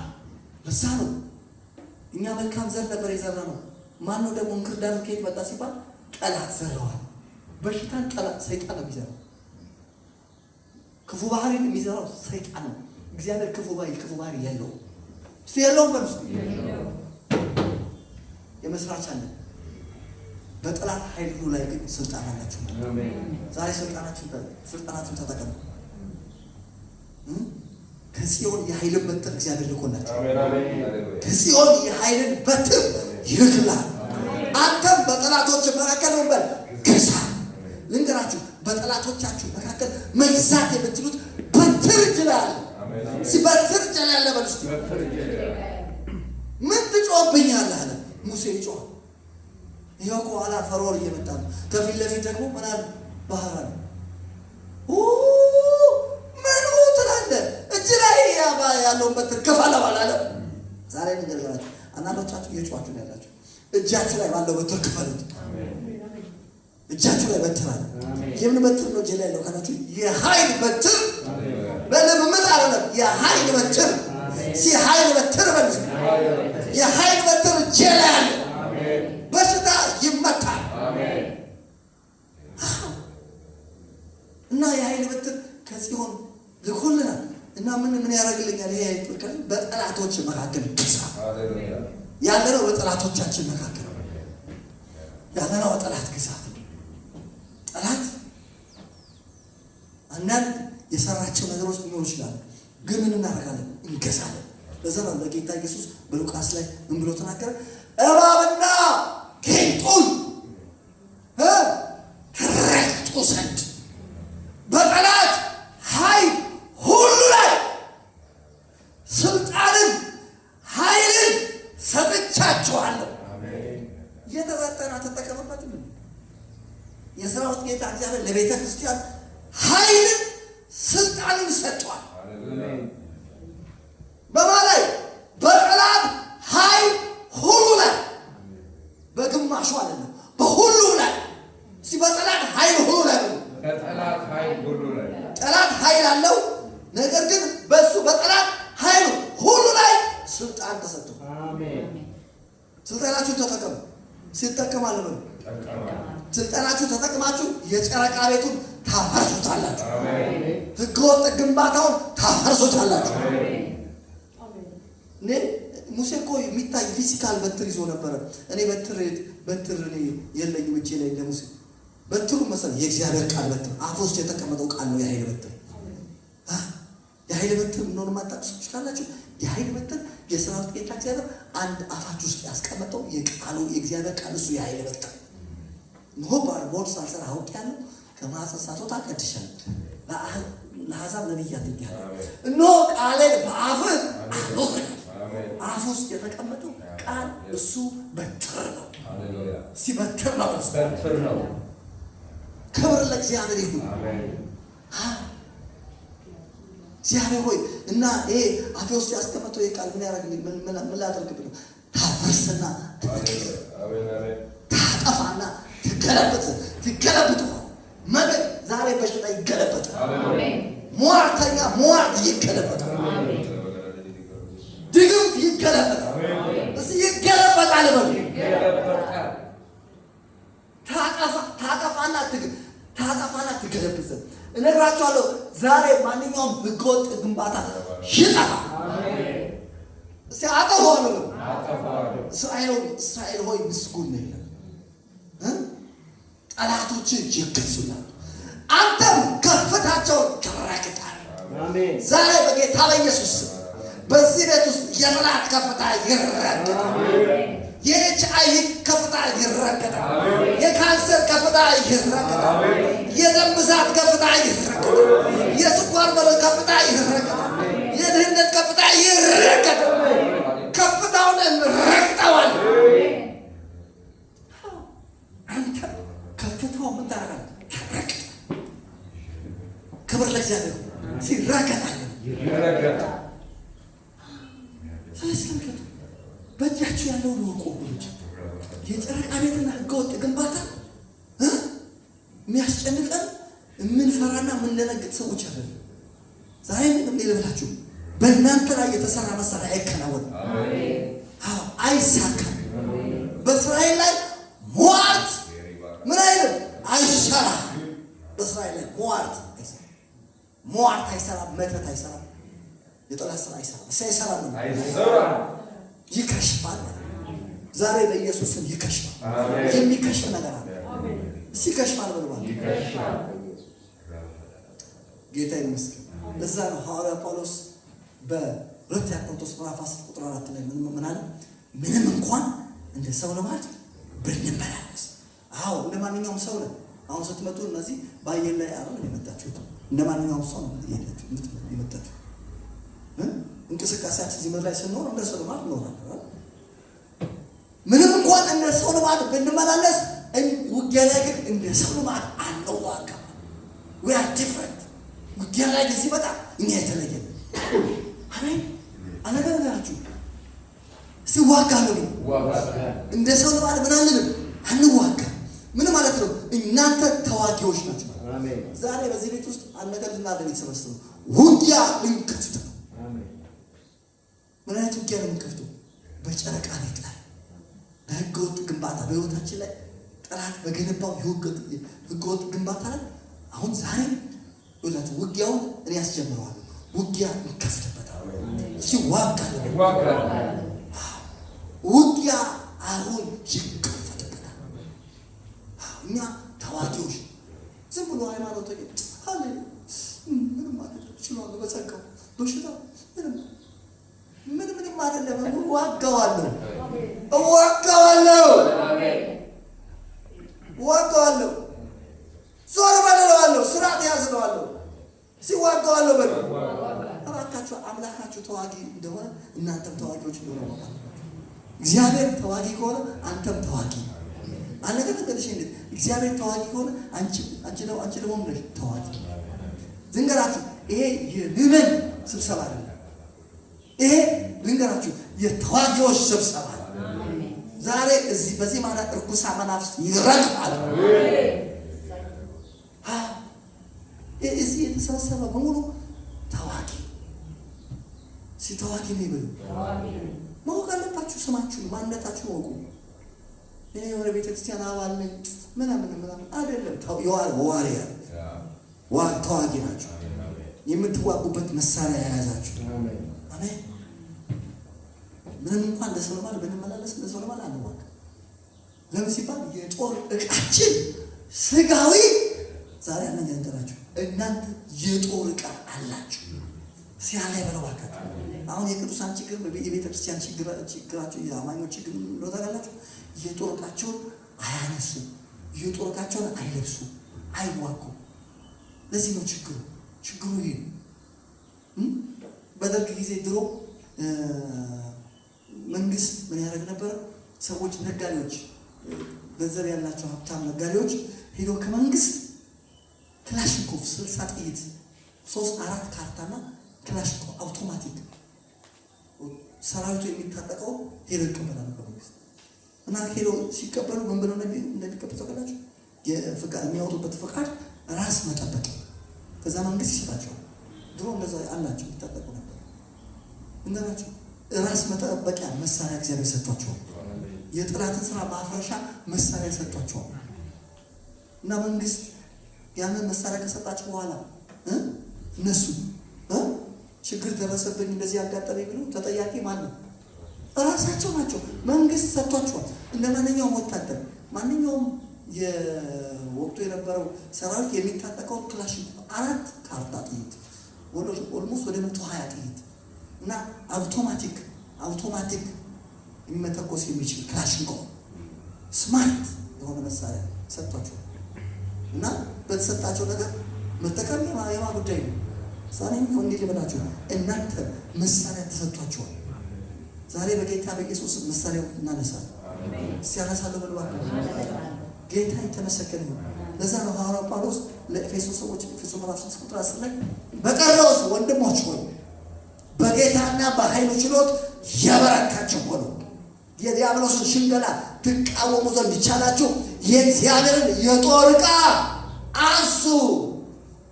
ለዛ ነው እኛ መልካም ዘር ነበር የዘራ ነው። ማን ነው ደግሞ እንክርዳዱ ከየት መጣ ሲባል ጠላት ዘረዋል። በሽታን ጠላት ሰይጣን ነው የሚዘራው። ክፉ ባህሪን የሚዘራው ሰይጣን ነው። እግዚአብሔር ክፉ ባህሪ የለው። የለውም። በምስ የመስራች አለ። በጠላት ኃይል ሁሉ ላይ ግን ስልጣን አላችሁ። ዛሬ ስልጣናችሁን ተጠቀሙ። ከጽዮን የኃይልን በትር እግዚአብሔር ልኮላችሁ። ከጽዮን የኃይልን በትር ይልክላል። አንተም በጠላቶች መካከል ወንበር ግዛ። ልንገራችሁ፣ በጠላቶቻችሁ መካከል መግዛት የምትችሉት በትር ይችላል። በትር ይችላል ያለ በልስ ምን ትጮህብኛለህ አለ ሙሴ። ይጮህ ይኸው ከኋላ ፈርዖን እየመጣ ነው። ከፊት ለፊት ደግሞ ምን አለ? ባህር አለ። ምን ትላለህ? እጅ ላይ ያለውን በትር ከፋለው አላለ። ዛሬ ንገራችሁ፣ አንዳንዶቻችሁ እየጮኻችሁ ነው ያላችሁ። እጃችሁ ላይ ባለው በትር ክፈሉት። እጃችሁ ላይ በትር አለ። የምን በትር ነው እጄ ላይ ያለው ካላችሁ የኃይል በትር በልምምድ አይደለም። የኃይል በትር ኃይል በትር በልስ የኃይል በትር እጄ ላይ አለ። በሽታ ይመታል እና የኃይል በትር ከጽዮን ልኮልናል እና ምን ያደርግልኛል? ይሄ አይጥልከን በጠላቶች መካከል ግዛት ያለነው በጠላቶቻችን መካከል ያለነው በጠላት ግዛት። ጠላት አንዳንድ የሰራቸው ነገሮች ሊኖሩ ይችላሉ፣ ግን ምን እናደርጋለን? እንገዛለን። ለዛ ነው ለጌታ ኢየሱስ በሉቃስ ላይ ምን ብሎ ተናገረ? እባብና ጊንጡን ትረግጡ ዘንድ በጠላት ኃይል ሁሉ ላይ ስልጣንን ኃይልን ሰጥቻችኋለሁ። እየተበጠና ተጠቀመበት። የሰራዊት ጌታ እግዚአብሔር ለቤተ ክርስቲያን ኃይልን ስልጣንን ሰጥቷል። በማላይ በጠላት ኃይል ሁሉ ላይ በግማሹ አይደለም በሁሉ ላይ በጠላት ኃይል ሁሉ ላይ ጠላት ኃይል አለው። ነገር ግን በሱ በጠላት ኃይል ሁሉ ላይ ስልጣን ተሰጥቶ ስልጣናችሁ ተጠቀሙ። ሲጠቀማለ ነው ስልጣናችሁ ተጠቅማችሁ የጨረቃ ቤቱን ታፈርሱታላችሁ። ህገወጥ ግንባታውን ታፈርሱታላችሁ። ሙሴ እኮ የሚታይ ፊዚካል በትር ይዞ ነበረ። እኔ በትር የለኝም እጄ ላይ እንደ ሙሴ። በትሩ መሰለኝ የእግዚአብሔር ቃል በትር አፍ ውስጥ የተቀመጠው ቃል ነው። የኃይል በትር የኃይል በትር እንደሆነ ማጣቅሶች ካላችሁ የኃይል በትር የሰራዊት ጌታ እግዚአብሔር አንድ አፋችሁ ውስጥ ያስቀመጠው የቃሉ የእግዚአብሔር ቃል እሱ የኃይል በትር ነው። ቦርሳ ሳልሰራ አውቄያለሁ። ከማህፀን ሳትወጣ ቀድሻለሁ። ለአሕዛብ ነቢያት እንዲያለ እነሆ ቃሌን በአፍህ አኖርኩ። አፍ ውስጥ የተቀመጠው ቃል እሱ በትር ነው። በትር ነው። በትር ነው። ክብር ለእግዚአብሔር ይሁን። እግዚአብሔር ሆይ እና ይሄ አፌ ውስጥ ያስቀመጠው ይሄ ቃል ምን ያደርግልኝ? ምን ላደርግብህ ነው? ታፈርስና ታጠፋና ትገለብጥ። መገድ ዛሬ በሽታ ይገለበጣል። ሟርተኛ ሟርት ይገለበጣል። ድግምት ይገለበጣል። እስኪ ይገለበጣል በሉ። ታጠፋና ትገለብጥ ዘንድ እነግራቸዋለሁ። ዛሬ ማንኛውም ህገወጥ ግንባታ ይጠፋል። እስኪ አጠፋዋለሁ። እስራኤል ሆይ ምስጉን ነህ ይላል። ጠላቶችን ይገዙላል፣ አንተም ከፍታቸውን ትረግጣለህ። ዛሬ በጌታ በኢየሱስ በዚህ ቤት ውስጥ የጠላት ከፍታ ይረገጣል። የኤችአይቪ ከፍታ ይረገጣል። የካንሰር ከፍታ ይረገጣል። የደም ብዛት ከፍታ ይረገጣል። የስኳር በሽታ ከፍታ ይረገጣል። የድህነት ከፍታ ይረገጣል። ከፍታውን እንረግጠዋለን። አንተ ከፍታው ምን ታደርጋለህ? ተረግጥ። ክብር ለእግዚአብሔር። ሲረገጣል ይረገጣል። ስለዚህ በእጃችሁ ያለውን ወቁ። የጨረቃ ቤትና ህገወጥ ግንባታ የሚያስጨንቀን የምንፈራና የምንደነግጥ ሰዎች አይደለም። ዛሬ ምንም ልበላችሁ፣ በእናንተ ላይ የተሰራ መሳሪያ አይከናወንም፣ አይሳካም። በእስራኤል ላይ ሟርት ምን አይልም፣ አይሰራም። በእስራኤል ላይ ሟርት አይሰራም፣ መተት አይሰራም፣ የጠላት ስራ አይሰራም። ሳይሰራ ነው ይከሽፋል። ዛሬ በኢየሱስ ስም ይከሽፋል። የሚከሽፍ ነገር አለ። ይከሽፋል ብለዋል። ጌታ ይመስገን። ለዛ ነው ሐዋርያ ጳውሎስ በሁለተኛ ቆሮንቶስ ምዕራፍ 10 ቁጥር 4 ላይ ምን አለ? ምንም እንኳን እንደ ሰው ልማድ ብንመላለስ። አዎ እንደ ማንኛውም ሰው ነው። አሁን ስትመጡ እነዚህ በአየር ላይ አይደል የመጣችሁት? እንደ ማንኛውም ሰው ነው የመጣችሁት። እንቅስቃሴያችን እዚህ ምድር ላይ ስንኖር እንደ ሰው ልማድ እንኖራለን። ምንም እንኳን እንደ ሰው ልማድ ብንመላለስ ውጊያ ላይ ግን እንደ ሰው ልማድ አንዋጋም። we are different። ውጊያ ላይ ግን ሲመጣ እኛ የተለየ አሜን። አነገራችሁ ሲዋጋ ነው እንደ ሰው ልማድ ምን አንልም፣ አንዋጋም። ምን ማለት ነው? እናንተ ተዋጊዎች ናችሁ። አሜን። ዛሬ በዚህ ቤት ውስጥ አንድ ነገር ልናደርግ የተሰበሰበው ውጊያ ልንከፍት ነው። ምን አይነት ውጊያ ነው የምንከፍተው? በጨረቃ ቤት ላይ በህገወጥ ግንባታ በህይወታችን ላይ ጠላት በገነባው ህገወጥ ግንባታ ላይ አሁን ዛሬ ወላችሁ ውጊያውን እኔ ያስጀምረዋለሁ። ውጊያ እንከፍትበታል። ሲዋጋለ ውጊያ አሁን ይከፈትበታል። እኛ ተዋጊዎች ዝም ብሎ ሃይማኖት አለ ምንም ማለት ይችላል። በጸጋው በሽታ ምንም አይደለም። ዋጋዋለሁ ዞር በለዋለሁ። ስርዓት ያዝለዋለሁ። ሲዋጋዋለሁ በሉ። እባካችሁ አምላካችሁ ተዋጊ እንደሆነ እናንተም ተዋጊዎች እንደሆነ ማለት እግዚአብሔር ተዋጊ ከሆነ አንተም ተዋጊ አለበት። እንግዲህ እንዴት እግዚአብሔር ተዋጊ ከሆነ አንቺ ደግሞ ምንድነው ተዋጊ? ዝንገራችሁ ይሄ የምዕመን ስብሰባ አይደለም። ይሄ ዝንገራችሁ የተዋጊዎች ስብሰባ ነው። ዛሬ እዚህ በዚህ ማለት እርኩሳ መናፍስት ይረግጣል። እዚህ የተሰበሰበ በሙሉ ተዋጊ ሲተዋጊ ነው ይበሉ። ማወቅ አለባችሁ። ስማችሁን ማንነታችሁን ወቁ። እኔ ወደ ቤተክርስቲያን አባል ነኝ ምናምን አይደለም። ዋሪያ ተዋጊ ናቸው። የምትዋጉበት መሳሪያ የያዛችሁ አሜን። ምንም እንኳን ለሰለማን ብንመላለስ ለሰለማን አንዋጋ። ለምን ሲባል የጦር ዕቃችን ስጋዊ ዛሬ አንገንተራችሁ እናንተ የጦር ዕቃ አላችሁ። ሲያላይ በረዋከት አሁን የቅዱሳን ችግር የቤተ ክርስቲያን ችግራቸው የአማኞች ችግር ነው ታላላችሁ። የጦር ዕቃቸውን አያነሱ፣ የጦር ዕቃቸውን አይለብሱ፣ አይዋጉ። ለዚህ ነው ችግሩ ይሄ ነው። በደርግ ጊዜ ድሮ መንግስት ምን ያደርግ ነበር? ሰዎች ነጋዴዎች፣ ገንዘብ ያላቸው ሀብታም ነጋዴዎች ሄዶ ከመንግስት ክላሽንኮቭ 60 ጥይት 3-4 ካርታና ክላሽንኮቭ አውቶማቲክ ሰራዊቱ የሚታጠቀው ሄዶ ይቀበላሉ ከመንግስት። እና ሄዶ ሲቀበሉ ምን ብለው እንደሚቀበሉ ታውቃላችሁ? የፍቃድ የሚያወጡበት ፍቃድ ራስ መጠበቅ ከዛ መንግስት ይሰጣቸዋል። ድሮ እንደዛ አላቸው ይታጠቁ ነበር። እንደናቸው ራስ መጠበቂያ መሳሪያ እግዚአብሔር ሰጥቷቸዋል። የጥላትን ስራ ማፍረሻ መሳሪያ ሰጥቷቸዋል። እና መንግስት ያንን መሳሪያ ከሰጣቸው በኋላ እነሱ ችግር ደረሰብኝ እንደዚህ ያጋጠመኝ ብሎ ተጠያቂ ማን ነው? እራሳቸው ናቸው። መንግስት ሰጥቷቸዋል። እንደ ማንኛውም ወታደር ማንኛውም የወቅቱ የነበረው ሰራዊት የሚታጠቀው ክላሽንኮቭ 4 ካርታ ጥይት ኦልሞስት ወደ 120 ጥይት እና አውቶማቲክ የሚመተኮስ የሚችል ክላሽንኮቭ ስማርት የሆነ መሳሪያ ሰጥቷቸዋል። እና በተሰጣቸው ነገር መጠቀም የማ ጉዳይ ነው። ዛሬ እንዴት ልበላችሁ እናንተ መሳሪያ ተሰጥቷቸዋል። ዛሬ በጌታ በኢየሱስ መሳሪያው እናነሳለን። ሲያነሳለሁ በልባል ጌታ የተመሰገነ ነው። ለዛ ነው ሐዋርያው ጳውሎስ ለኤፌሶን ሰዎች ኤፌሶን ምዕራፍ 6 ቁጥር 10 ላይ በቀረውስ ወንድሞች ሆይ በጌታና በኃይሉ ችሎት የበረታችሁ ሆኑ፣ የዲያብሎስን ሽንገላ ትቃወሙ ዘንድ ይቻላችሁ የእግዚአብሔርን የጦር ዕቃ አንሱ።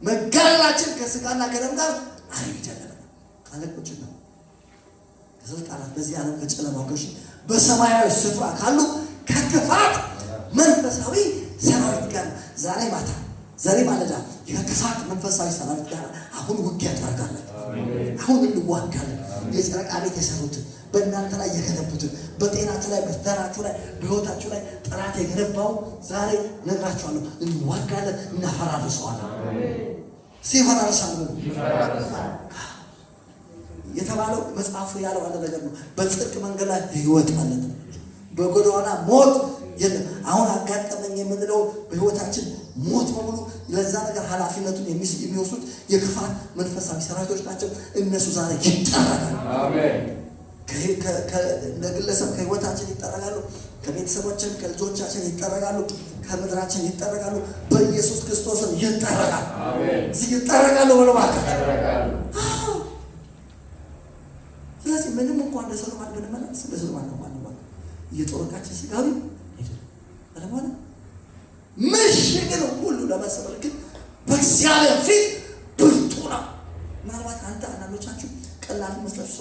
መጋደላችን ከስጋና ከደም ጋር አይደለም፣ ካለቆች ነው ከስልጣናት በዚህ ዓለም ከጨለማው ገዥ በሰማያዊ ስፍራ ካሉ ከክፋት መንፈሳዊ ሰራዊት ጋር ዛሬ ማለዳ የክፋት መንፈሳዊ ሰራዊት ጋር አሁን ውጊያ ታደርጋለን። አሁን እንዋጋለን። የጨረቃ ቤት የሰሩትን በእናንተ ላይ የገነቡትን በጤናችሁ ላይ በትዳራችሁ ላይ በሕይወታችሁ ላይ ጠላት የገነባው ዛሬ ነግራችኋለሁ። እንዋጋለን፣ እናፈራርሰዋለን። ሲፈራርሳለን የተባለው መጽሐፉ ያለው አንድ ነገር ነው። በጽድቅ መንገድ ላይ ሕይወት ማለት ነው። በጎዳና ሞት የለም። አሁን አጋጠመኝ የምንለው በሕይወታችን ሞት በሙሉ ለዛ ነገር ኃላፊነቱን የሚወስዱት የክፋት መንፈሳዊ ሰራዊቶች ናቸው። እነሱ ዛሬ ይጠረጋሉ። አሜን። ከግለሰብ ከሕይወታችን ይጠረጋሉ፣ ከቤተሰቦችን ከልጆቻችን ይጠረጋሉ፣ ከምድራችን ይጠረጋሉ። በኢየሱስ ክርስቶስም ይጠረጋሉ። አሜን። እዚህ ይጠረጋሉ ብሎ ማለት ነው። ስለዚህ ምንም እንኳን እንደሰለማን ብንመላለስ እንደሰለማን ነው ማለት የጦር ዕቃችን ስጋዊ አይደለም። ምሽግን ሁሉ ለመሰበር ግን በእግዚአብሔር ፊት ብርቱ ነው። ምናልባት አንዳንዶቻችሁ ቀላል መስላችሁ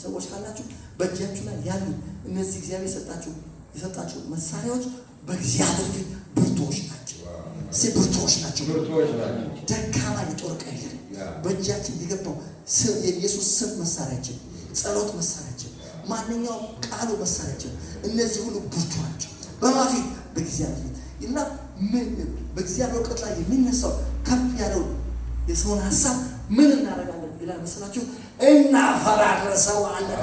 ሰዎች ካላችሁ በእጃችሁ ላይ ያሉ እነዚህ እግዚአብሔር የሰጣችሁ መሳሪያዎች በእግዚአብሔር ፊት ብርቱዎች ናቸው። ብርቱዎች ናቸው። ደካማ የጦር ዕቃ የለም። በእጃችን የገባው የኢየሱስ ስም መሳሪያችን፣ ጸሎት መሳሪያችን፣ ማንኛውም ቃሉ መሳሪያችን፣ እነዚህ ሁሉ ብርቱ ናቸው። በማፊት በእግዚአብሔር ፊት እና በእግዚአብሔር እውቀት ላይ የሚነሳው ከፍ ያለው የሰውን ሀሳብ ምን እናደርጋለን ይላል መሰላችሁ? እናፈራርሰዋለን።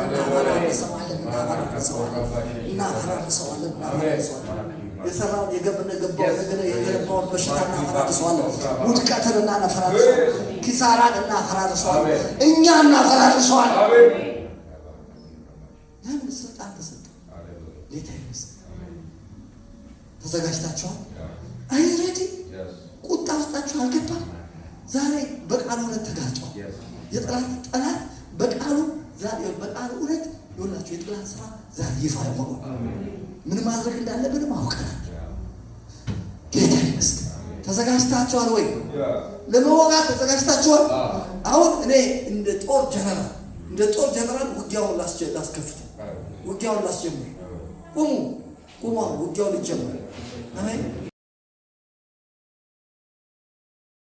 የሰራውን የገነባውን በሽታ እናፈራርሰዋለን። ውድቀትን እናፈራርሰዋለን። ኪሳራን እናፈራርሰዋለን። እኛ እናፈራርሰዋለን። ለምን? ስልጣን ተሰጠ። ጌታ ይመስገን። ተዘጋጅታችኋል? አይ ሬዲ? ቁጣ ውስጣችሁ አልገባም? ዛሬ በቃሉ እውነት ተጋጭቷል። የጠላት በቃሉ እውነት ይኸውላችሁ፣ የጠላት ስራ ዛሬ ይፋ ሆኗል። ምን ማድረግ እንዳለብንም አውቀናል። ጌታ ይመስገን። ተዘጋጅታችኋል ወይ? ለመዋጋት ተዘጋጅታችኋል? አሁን እኔ እንደ ጦር ጀነራል ውጊያውን ላስከፍት፣ ውጊያውን ላስጀምር። ቁሙ፣ ውጊያውን ሊጀምር። አሜን።